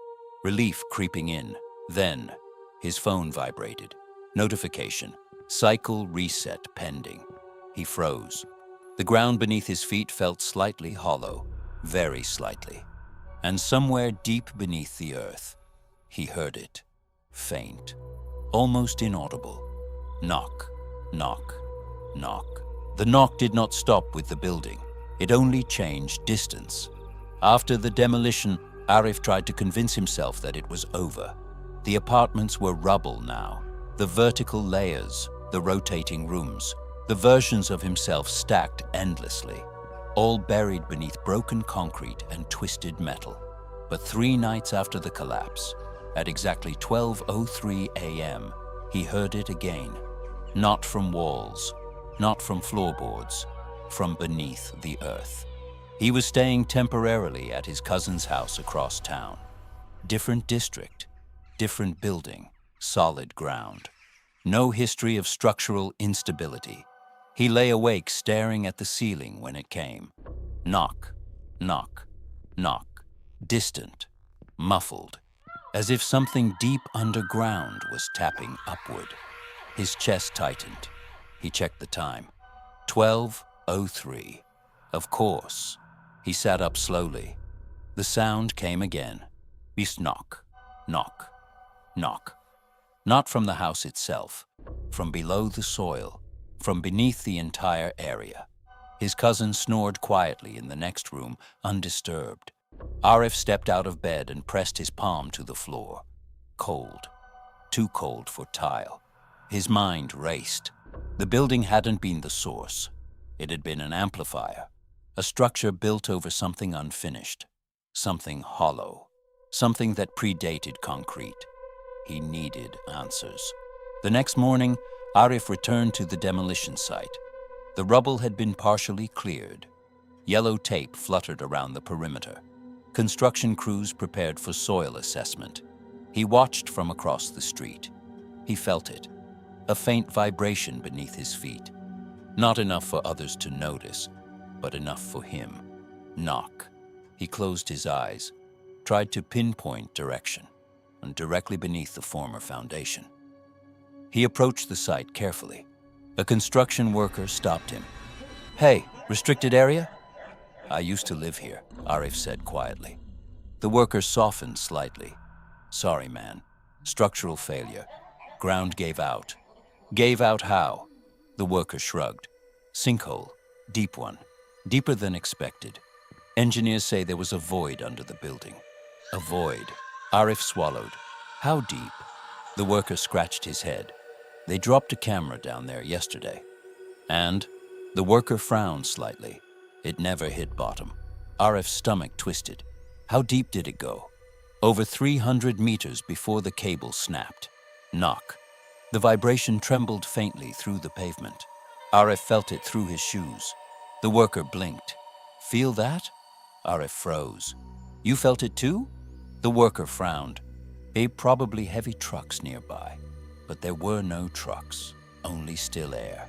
Relief creeping in. Then, his phone vibrated. Notification. Cycle reset pending. He froze. The ground beneath his feet felt slightly hollow, very slightly. And somewhere deep beneath the earth, he heard it. Faint, almost inaudible. Knock, knock, knock. The knock did not stop with the building. It only changed distance. After the demolition, Arif tried to convince himself that it was over. The apartments were rubble now. The vertical layers, the rotating rooms, the versions of himself stacked endlessly, all buried beneath broken concrete and twisted metal. But 3 nights after the collapse, at exactly 12:03 a.m., he heard it again. Not from walls, not from floorboards, from beneath the earth. He was staying temporarily at his cousin's house across town. Different district, different building, solid ground. No history of structural instability. He lay awake staring at the ceiling when it came. Knock, knock, knock. Distant, muffled, as if something deep underground was tapping upward. His chest tightened. He checked the time. 12:03. Of course. He sat up slowly. The sound came again. This knock, knock, knock. Not from the house itself, from below the soil, from beneath the entire area. His cousin snored quietly in the next room, undisturbed. Arif stepped out of bed and pressed his palm to the floor. Cold. Too cold for tile. His mind raced. The building hadn't been the source. It had been an amplifier. A structure built over something unfinished. Something hollow. Something that predated concrete. He needed answers. The next morning, Arif returned to the demolition site. The rubble had been partially cleared. Yellow tape fluttered around the perimeter. Construction crews prepared for soil assessment. He watched from across the street. He felt it, a faint vibration beneath his feet. Not enough for others to notice, but enough for him. Knock, He closed his eyes, tried to pinpoint direction, and directly beneath the former foundation. He approached the site carefully. A construction worker stopped him. "Hey, restricted area?" "I used to live here," Arif said quietly. The worker softened slightly. "Sorry, man. Structural failure. Ground gave out." "Gave out how?" The worker shrugged. "Sinkhole. Deep one. Deeper than expected. Engineers say there was a void under the building." "A void." Arif swallowed. "How deep?" The worker scratched his head. "They dropped a camera down there yesterday." "And?" The worker frowned slightly. "It never hit bottom." Arif's stomach twisted. "How deep did it go?" "Over 300 meters before the cable snapped." Knock. The vibration trembled faintly through the pavement. Arif felt it through his shoes. The worker blinked. "Feel that?" Arif froze. "You felt it too?" The worker frowned. Probably heavy trucks nearby. But there were no trucks, only still air.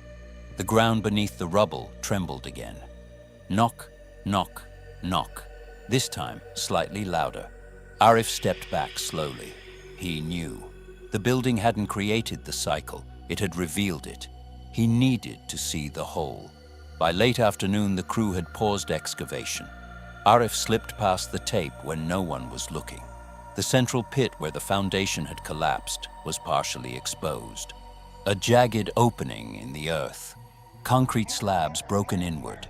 The ground beneath the rubble trembled again. Knock, knock, knock. This time, slightly louder. Arif stepped back slowly. He knew. The building hadn't created the cycle, it had revealed it. He needed to see the hole. By late afternoon, the crew had paused excavation. Arif slipped past the tape when no one was looking. The central pit where the foundation had collapsed was partially exposed. A jagged opening in the earth. Concrete slabs broken inward.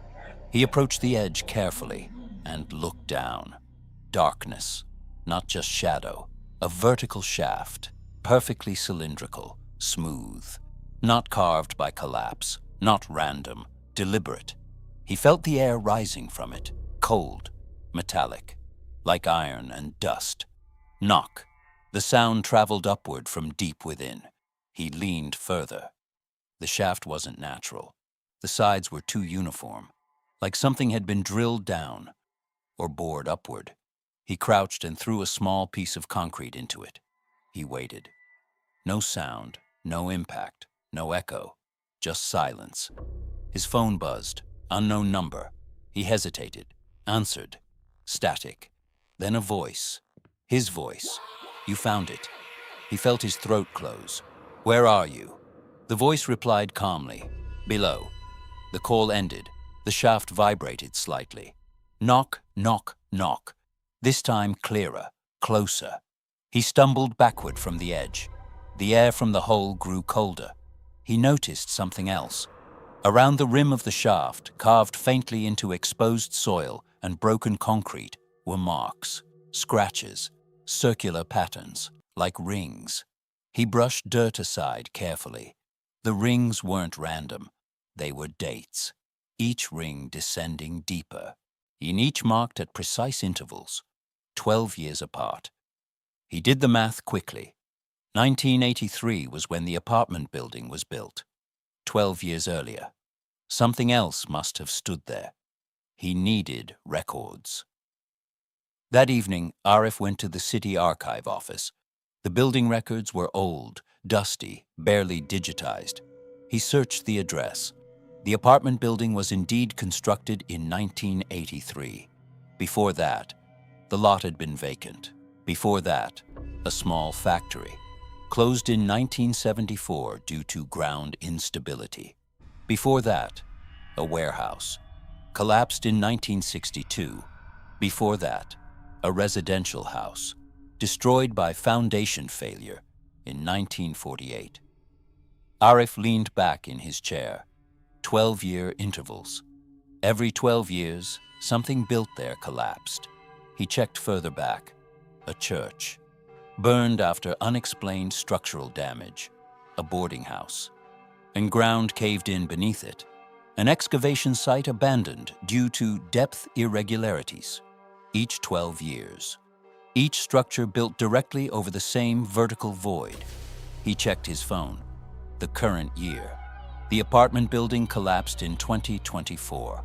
He approached the edge carefully and looked down. Darkness, not just shadow. A vertical shaft, perfectly cylindrical, smooth. Not carved by collapse, not random, deliberate. He felt the air rising from it, cold, metallic, like iron and dust. Knock. The sound traveled upward from deep within. He leaned further. The shaft wasn't natural. The sides were too uniform, like something had been drilled down or bored upward. He crouched and threw a small piece of concrete into it. He waited. No sound, no impact, no echo, just silence. His phone buzzed. Unknown number. He hesitated. Answered. Static. Then a voice. His voice. "You found it." He felt his throat close. "Where are you?" The voice replied calmly. "Below." The call ended. The shaft vibrated slightly. Knock, knock, knock. This time clearer, closer. He stumbled backward from the edge. The air from the hole grew colder. He noticed something else. Around the rim of the shaft, carved faintly into exposed soil and broken concrete, were marks, scratches, circular patterns, like rings. He brushed dirt aside carefully. The rings weren't random. They were dates, each ring descending deeper, in each marked at precise intervals, 12 years apart. He did the math quickly. 1983 was when the apartment building was built. 12 years earlier. Something else must have stood there. He needed records. That evening, Arif went to the city archive office. The building records were old, dusty, barely digitized. He searched the address. The apartment building was indeed constructed in 1983. Before that, the lot had been vacant. Before that, a small factory. Closed in 1974 due to ground instability. Before that, a warehouse. Collapsed in 1962. Before that, a residential house. Destroyed by foundation failure in 1948. Arif leaned back in his chair. 12-year intervals. Every 12 years, something built there collapsed. He checked further back. A church. Burned after unexplained structural damage. A boarding house. And ground caved in beneath it. An excavation site abandoned due to depth irregularities. Each 12 years. Each structure built directly over the same vertical void. He checked his phone. The current year. The apartment building collapsed in 2024,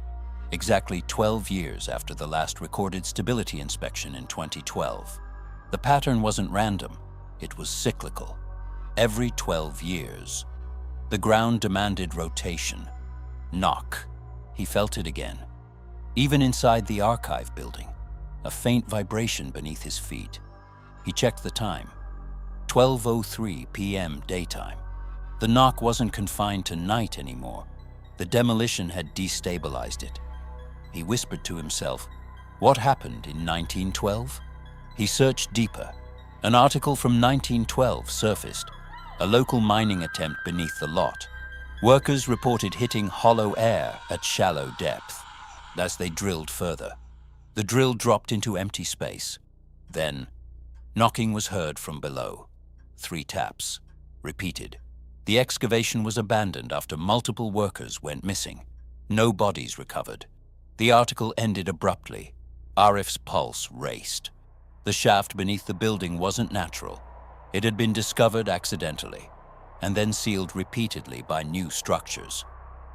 exactly 12 years after the last recorded stability inspection in 2012. The pattern wasn't random, it was cyclical. Every 12 years. The ground demanded rotation. Knock. He felt it again. Even inside the archive building. a faint vibration beneath his feet. He checked the time. 12:03 p.m. daytime. The knock wasn't confined to night anymore. The demolition had destabilized it. He whispered to himself, what happened in 1912? He searched deeper. An article from 1912 surfaced, a local mining attempt beneath the lot. Workers reported hitting hollow air at shallow depth. As they drilled further, the drill dropped into empty space. Then, knocking was heard from below. 3 taps. Repeated. The excavation was abandoned after multiple workers went missing. No bodies recovered. The article ended abruptly. Arif's pulse raced. The shaft beneath the building wasn't natural. It had been discovered accidentally, and then sealed repeatedly by new structures.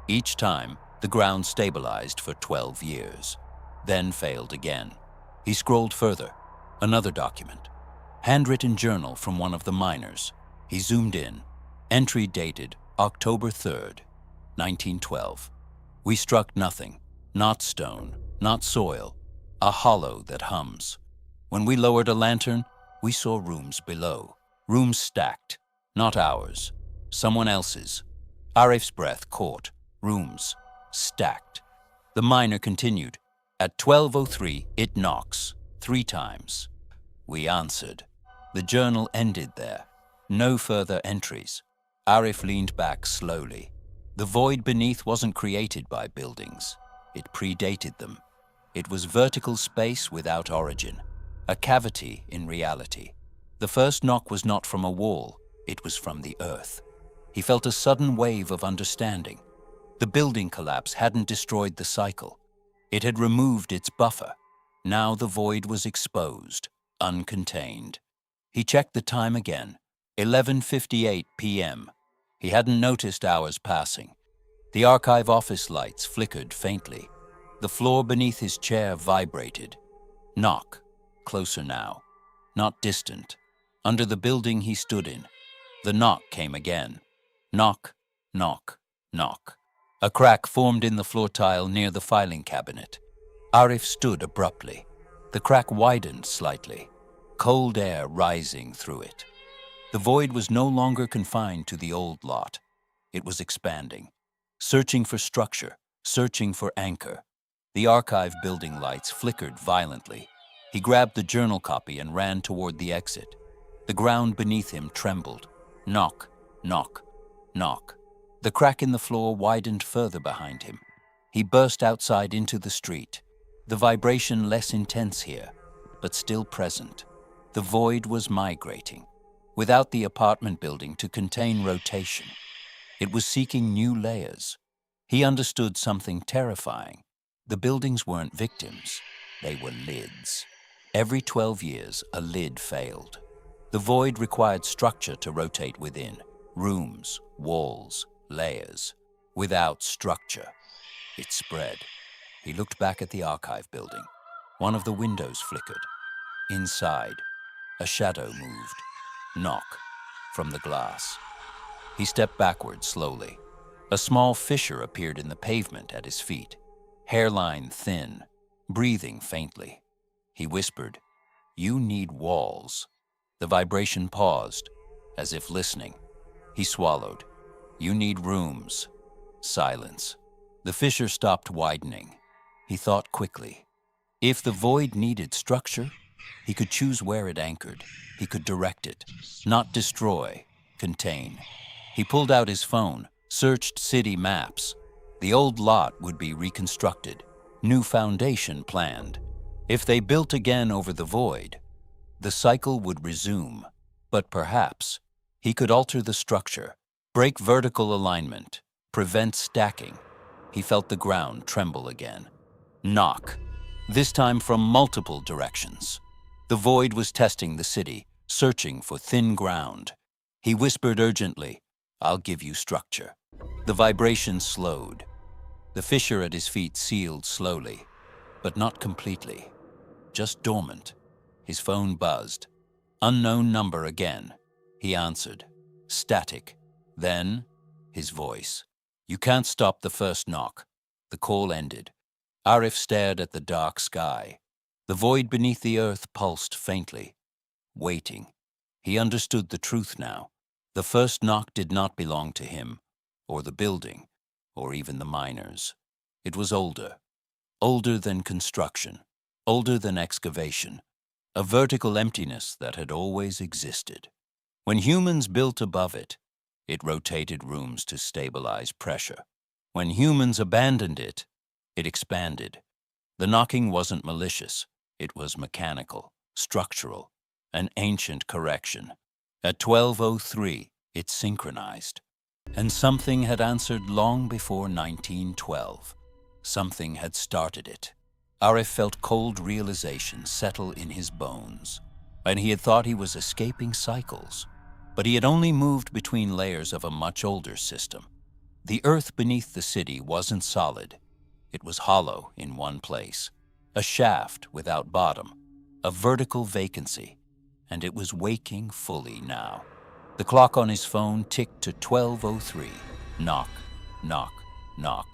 Each time, the ground stabilized for 12 years, then failed again. He scrolled further. Another document. Handwritten journal from one of the miners. He zoomed in. Entry dated October 3rd, 1912. We struck nothing. Not stone, not soil. A hollow that hums. When we lowered a lantern, we saw rooms below. Rooms stacked. Not ours. Someone else's. Arif's breath caught. Rooms. Stacked. The miner continued. At 12:03, it knocks. 3 times. We answered. The journal ended there. No further entries. Arif leaned back slowly. The void beneath wasn't created by buildings. It predated them. It was vertical space without origin. A cavity in reality. The first knock was not from a wall. It was from the earth. He felt a sudden wave of understanding. The building collapse hadn't destroyed the cycle. It had removed its buffer. Now the void was exposed, uncontained. He checked the time again. 11:58 p.m. He hadn't noticed hours passing. The archive office lights flickered faintly. The floor beneath his chair vibrated. Knock. Closer now. Not distant. Under the building he stood in. The knock came again. Knock, knock, knock. A crack formed in the floor tile near the filing cabinet. Arif stood abruptly. The crack widened slightly. Cold air rising through it. The void was no longer confined to the old lot. It was expanding. Searching for structure, searching for anchor. The archive building lights flickered violently. He grabbed the journal copy and ran toward the exit. The ground beneath him trembled. Knock, knock, knock. The crack in the floor widened further behind him. He burst outside into the street. The vibration less intense here, but still present. The void was migrating, without the apartment building to contain rotation. It was seeking new layers. He understood something terrifying. The buildings weren't victims. They were lids. Every 12 years, a lid failed. The void required structure to rotate within. Rooms, walls, layers. Without structure, it spread. He looked back at the archive building. One of the windows flickered. Inside, a shadow moved. Knock from the glass. He stepped backward slowly. A small fissure appeared in the pavement at his feet. Hairline thin, breathing faintly. He whispered, "You need walls." The vibration paused, as if listening. He swallowed. "You need rooms." Silence. The fissure stopped widening. He thought quickly. If the void needed structure, he could choose where it anchored. He could direct it, not destroy, contain. He pulled out his phone, searched city maps. The old lot would be reconstructed, new foundation planned. If they built again over the void, the cycle would resume. But perhaps he could alter the structure, break vertical alignment, prevent stacking. He felt the ground tremble again. Knock, this time from multiple directions. The void was testing the city, searching for thin ground. He whispered urgently, "I'll give you structure." The vibration slowed. The fissure at his feet sealed slowly, but not completely, just dormant. His phone buzzed. Unknown number again. He answered. Static. Then, his voice. "You can't stop the first knock." The call ended. Arif stared at the dark sky. The void beneath the earth pulsed faintly, waiting. He understood the truth now. The first knock did not belong to him, or the building, or even the miners. It was older than construction, older than excavation, a vertical emptiness that had always existed. When humans built above it, it rotated rooms to stabilize pressure. When humans abandoned it, it expanded. The knocking wasn't malicious. It was mechanical, structural, an ancient correction. At 12:03, it synchronized. And something had answered long before 1912. Something had started it. Arif felt cold realization settle in his bones, and he had thought he was escaping cycles. But he had only moved between layers of a much older system. The earth beneath the city wasn't solid. It was hollow in one place, a shaft without bottom, a vertical vacancy, and it was waking fully now. The clock on his phone ticked to 12:03. Knock, knock, knock.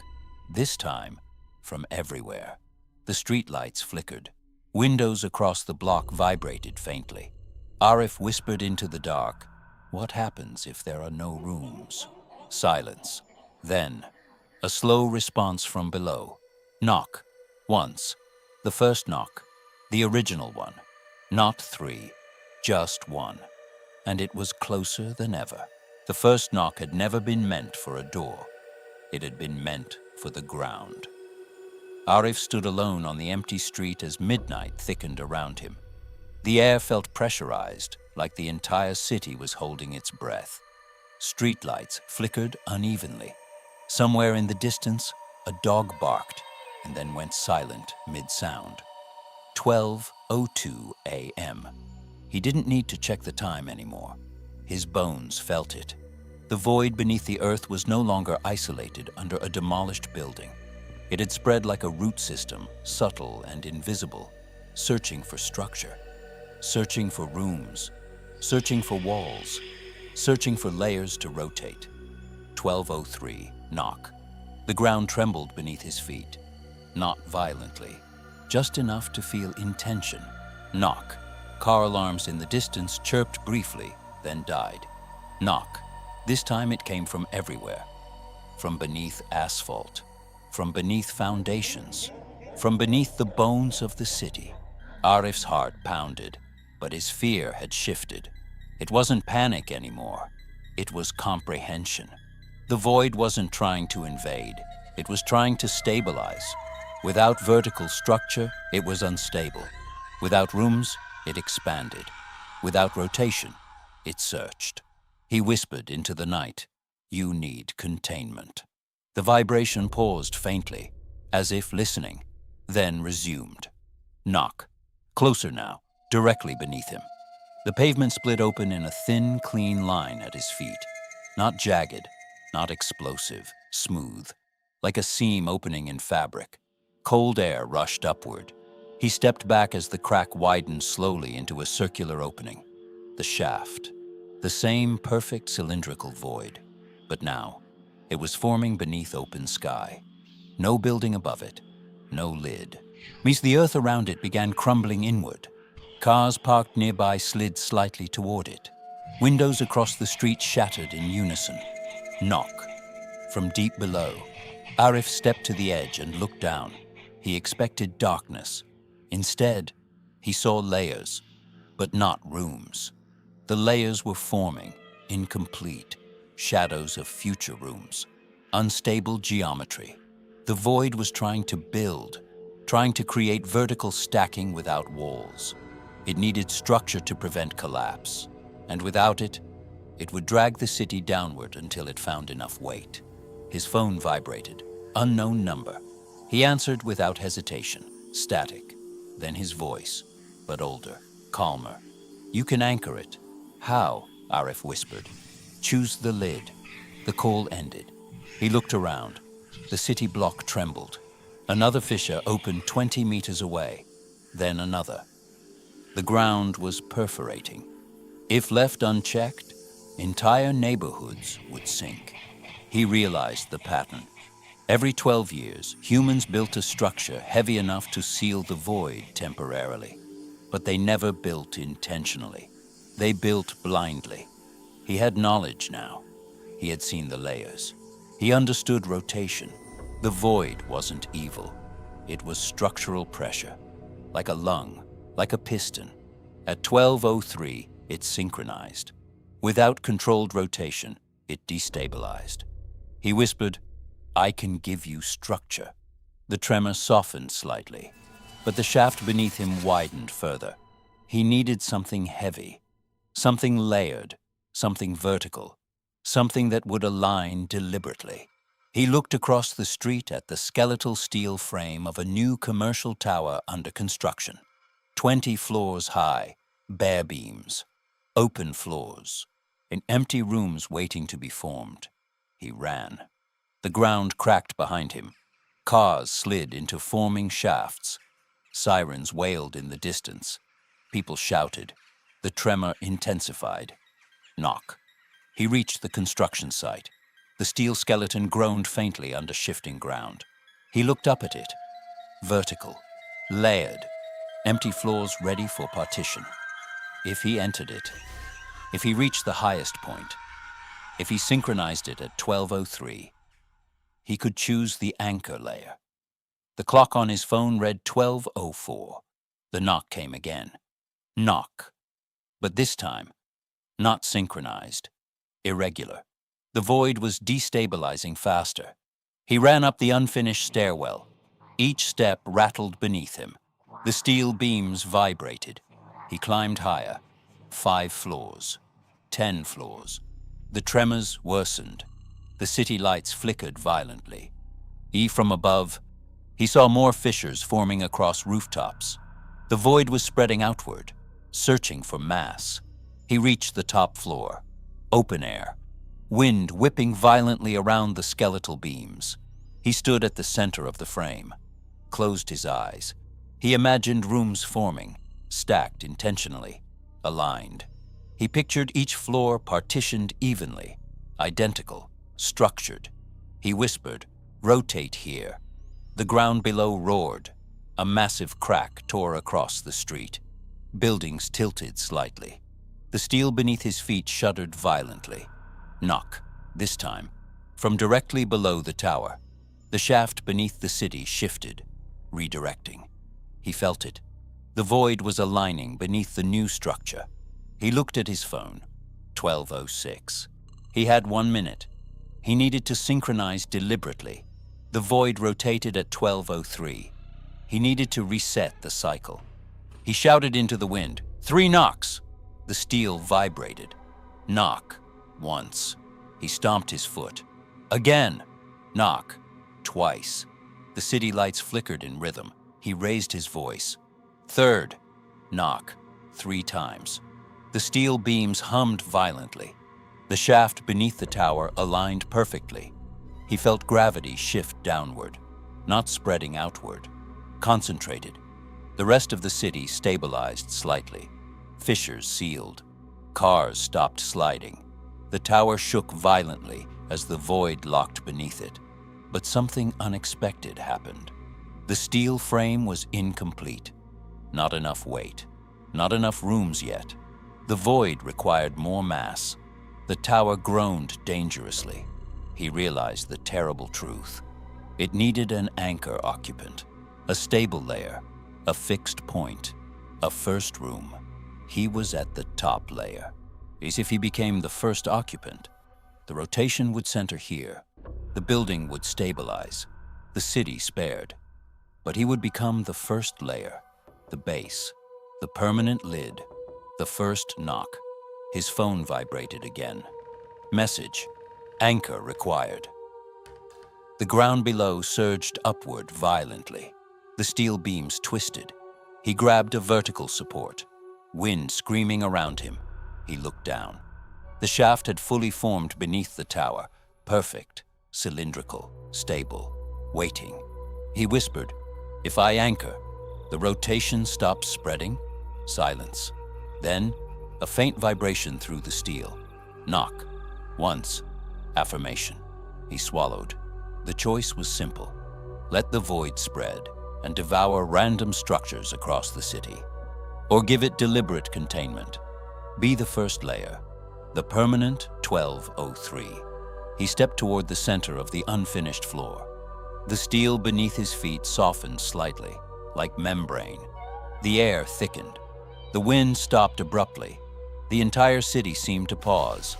This time, from everywhere. The streetlights flickered. Windows across the block vibrated faintly. Arif whispered into the dark, "What happens if there are no rooms?" Silence. Then, a slow response from below. Knock. Once. The first knock. The original one. Not three. Just one. And it was closer than ever. The first knock had never been meant for a door. It had been meant for the ground. Arif stood alone on the empty street as midnight thickened around him. The air felt pressurized, like the entire city was holding its breath. Streetlights flickered unevenly. Somewhere in the distance, a dog barked and then went silent mid-sound. 12:02 a.m. He didn't need to check the time anymore. His bones felt it. The void beneath the earth was no longer isolated under a demolished building. It had spread like a root system, subtle and invisible, searching for structure, searching for rooms, searching for walls, searching for layers to rotate. 12:03, knock. The ground trembled beneath his feet. Not violently, just enough to feel intention. Knock. Car alarms in the distance chirped briefly, then died. Knock. This time it came from everywhere. From beneath asphalt, from beneath foundations, from beneath the bones of the city. Arif's heart pounded, but his fear had shifted. It wasn't panic anymore. It was comprehension. The void wasn't trying to invade. It was trying to stabilize. Without vertical structure, it was unstable. Without rooms, it expanded. Without rotation, it searched. He whispered into the night, "You need containment." The vibration paused faintly, as if listening, then resumed. Knock. Closer now, directly beneath him. The pavement split open in a thin, clean line at his feet. Not jagged, not explosive, smooth, like a seam opening in fabric. Cold air rushed upward. He stepped back as the crack widened slowly into a circular opening. The shaft. The same perfect cylindrical void. But now, it was forming beneath open sky. No building above it. No lid. The earth around it began crumbling inward. Cars parked nearby slid slightly toward it. Windows across the street shattered in unison. Knock. From deep below, Arif stepped to the edge and looked down. He expected darkness. Instead, he saw layers, but not rooms. The layers were forming, incomplete, shadows of future rooms, unstable geometry. The void was trying to build, trying to create vertical stacking without walls. It needed structure to prevent collapse, and without it, it would drag the city downward until it found enough weight. His phone vibrated. Unknown number. He answered without hesitation, static. Then his voice, but older, calmer. "You can anchor it." "How?" Arif whispered. "Choose the lid." The call ended. He looked around. The city block trembled. Another fissure opened 20 meters away, then another. The ground was perforating. If left unchecked, entire neighborhoods would sink. He realized the pattern. Every 12 years, humans built a structure heavy enough to seal the void temporarily. But they never built intentionally. They built blindly. He had knowledge now. He had seen the layers. He understood rotation. The void wasn't evil. It was structural pressure, like a lung, like a piston. At 12:03, it synchronized. Without controlled rotation, it destabilized. He whispered, "I can give you structure." The tremor softened slightly, but the shaft beneath him widened further. He needed something heavy, something layered, something vertical, something that would align deliberately. He looked across the street at the skeletal steel frame of a new commercial tower under construction. 20 floors high, bare beams, open floors, and empty rooms waiting to be formed. He ran. The ground cracked behind him. Cars slid into forming shafts. Sirens wailed in the distance. People shouted. The tremor intensified. Knock. He reached the construction site. The steel skeleton groaned faintly under shifting ground. He looked up at it. Vertical, layered, empty floors ready for partition. If he entered it, if he reached the highest point, if he synchronized it at 12:03, he could choose the anchor layer. The clock on his phone read 12:04. The knock came again. Knock. But this time, not synchronized, irregular. The void was destabilizing faster. He ran up the unfinished stairwell. Each step rattled beneath him. The steel beams vibrated. He climbed higher. 5 floors. 10 floors. The tremors worsened. The city lights flickered violently. From above, he saw more fissures forming across rooftops. The void was spreading outward, searching for mass. He reached the top floor. Open air. Wind whipping violently around the skeletal beams. He stood at the center of the frame, closed his eyes. He imagined rooms forming, stacked intentionally, aligned. He pictured each floor partitioned evenly, identical, structured. He whispered, "Rotate here." The ground below roared. A massive crack tore across the street. Buildings tilted slightly. The steel beneath his feet shuddered violently. Knock, this time, from directly below the tower. The shaft beneath the city shifted, redirecting. He felt it. The void was aligning beneath the new structure. He looked at his phone. 12:06. He had 1 minute. He needed to synchronize deliberately. The void rotated at 12:03. He needed to reset the cycle. He shouted into the wind, 3 knocks! The steel vibrated. Knock. Once. He stomped his foot. Again. Knock. Twice. The city lights flickered in rhythm. He raised his voice. 3rd. Knock. 3 times. The steel beams hummed violently. The shaft beneath the tower aligned perfectly. He felt gravity shift downward, not spreading outward. Concentrated. The rest of the city stabilized slightly. Fissures sealed. Cars stopped sliding. The tower shook violently as the void locked beneath it. But something unexpected happened. The steel frame was incomplete. Not enough weight. Not enough rooms yet. The void required more mass. The tower groaned dangerously. He realized the terrible truth. It needed an anchor occupant, a stable layer, a fixed point, a first room. He was at the top layer. As if he became the first occupant, the rotation would center here. The building would stabilize, the city spared. But he would become the first layer, the base, the permanent lid, the first knock. His phone vibrated again. Message, anchor required. The ground below surged upward violently. The steel beams twisted. He grabbed a vertical support. Wind screaming around him. He looked down. The shaft had fully formed beneath the tower, perfect, cylindrical, stable, waiting. He whispered, "If I anchor, the rotation stops spreading." Silence. Then, a faint vibration through the steel. Knock. Once. Affirmation. He swallowed. The choice was simple. Let the void spread and devour random structures across the city. Or give it deliberate containment. Be the first layer, the permanent 1203. He stepped toward the center of the unfinished floor. The steel beneath his feet softened slightly, like membrane. The air thickened. The wind stopped abruptly. The entire city seemed to pause.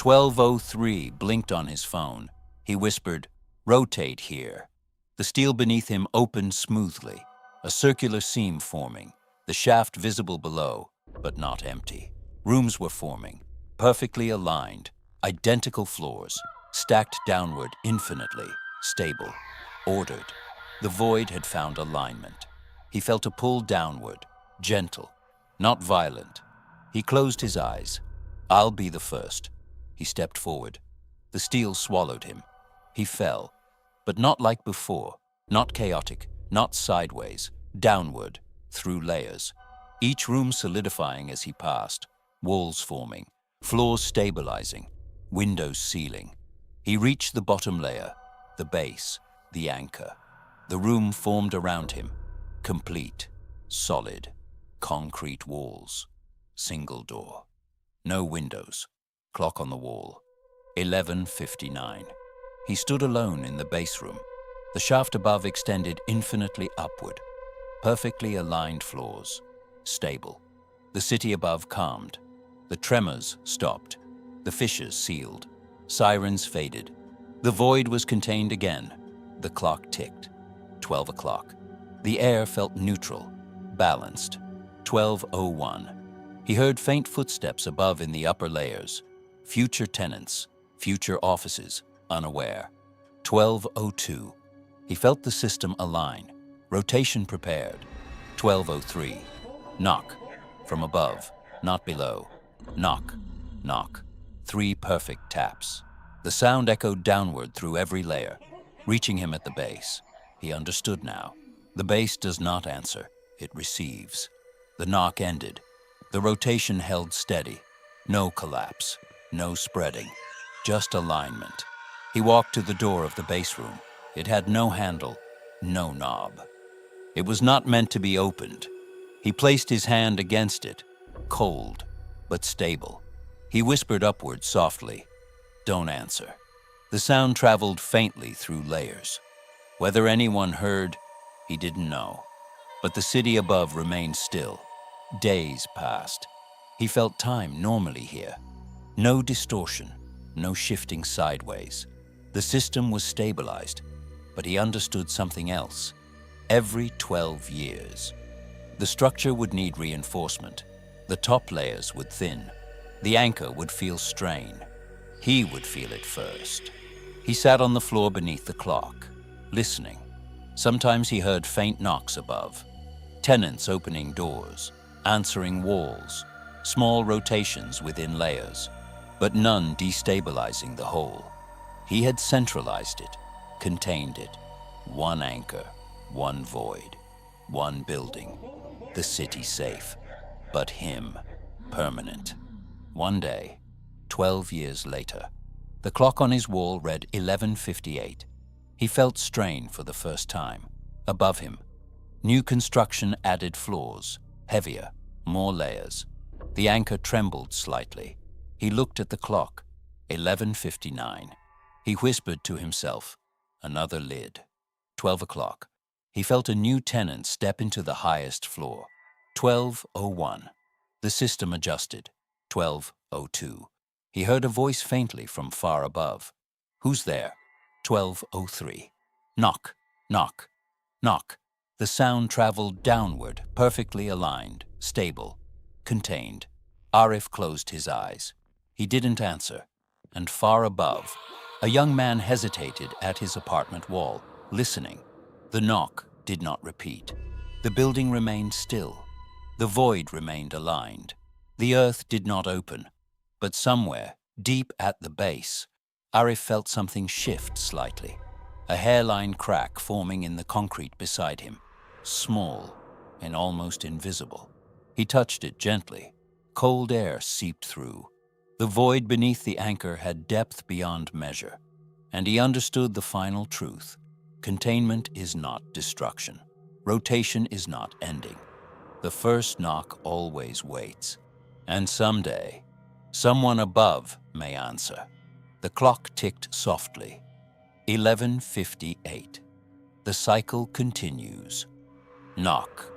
1203 blinked on his phone. He whispered, "Rotate here." The steel beneath him opened smoothly, a circular seam forming, the shaft visible below, but not empty. Rooms were forming, perfectly aligned, identical floors, stacked downward infinitely, stable, ordered. The void had found alignment. He felt a pull downward, gentle, not violent. He closed his eyes. "I'll be the first." He stepped forward. The steel swallowed him. He fell, but not like before, not chaotic, not sideways, downward, through layers. Each room solidifying as he passed, walls forming, floors stabilizing, windows sealing. He reached the bottom layer, the base, the anchor. The room formed around him, complete, solid, concrete walls, single door. No windows, clock on the wall, 11:59. He stood alone in the base room. The shaft above extended infinitely upward, perfectly aligned floors, stable. The city above calmed. The tremors stopped. The fissures sealed. Sirens faded. The void was contained again. The clock ticked. 12 o'clock. The air felt neutral, balanced. 12:01. He heard faint footsteps above in the upper layers. Future tenants, future offices, unaware. 12:02. He felt the system align. Rotation prepared. 12:03. Knock. From above, not below. Knock. Knock. 3 perfect taps. The sound echoed downward through every layer, reaching him at the base. He understood now. The base does not answer, it receives. The knock ended. The rotation held steady. No collapse, no spreading, just alignment. He walked to the door of the base room. It had no handle, no knob. It was not meant to be opened. He placed his hand against it, cold, but stable. He whispered upward softly, "Don't answer." The sound traveled faintly through layers. Whether anyone heard, he didn't know. But the city above remained still. Days passed. He felt time normally here. No distortion, no shifting sideways. The system was stabilized, but he understood something else. Every 12 years, the structure would need reinforcement. The top layers would thin. The anchor would feel strain. He would feel it first. He sat on the floor beneath the clock, listening. Sometimes he heard faint knocks above, tenants opening doors, answering walls, small rotations within layers, but none destabilizing the whole. He had centralized it, contained it. One anchor, one void, one building. The city safe, but him permanent. One day, 12 years later, the clock on his wall read 11:58. He felt strain for the first time. Above him, new construction added floors, heavier, more layers. The anchor trembled slightly. He looked at the clock, 11:59. He whispered to himself, another lid. 12 o'clock. He felt a new tenant step into the highest floor. 12:01. The system adjusted. 12:02. He heard a voice faintly from far above. "Who's there?" 12:03. Knock, knock, knock. The sound traveled downward, perfectly aligned, stable, contained. Arif closed his eyes. He didn't answer. And far above, a young man hesitated at his apartment wall, listening. The knock did not repeat. The building remained still. The void remained aligned. The earth did not open. But somewhere, deep at the base, Arif felt something shift slightly. A hairline crack forming in the concrete beside him. Small and almost invisible. He touched it gently. Cold air seeped through. The void beneath the anchor had depth beyond measure. And he understood the final truth. Containment is not destruction. Rotation is not ending. The first knock always waits. And someday, someone above may answer. The clock ticked softly. 11:58. The cycle continues. Knock.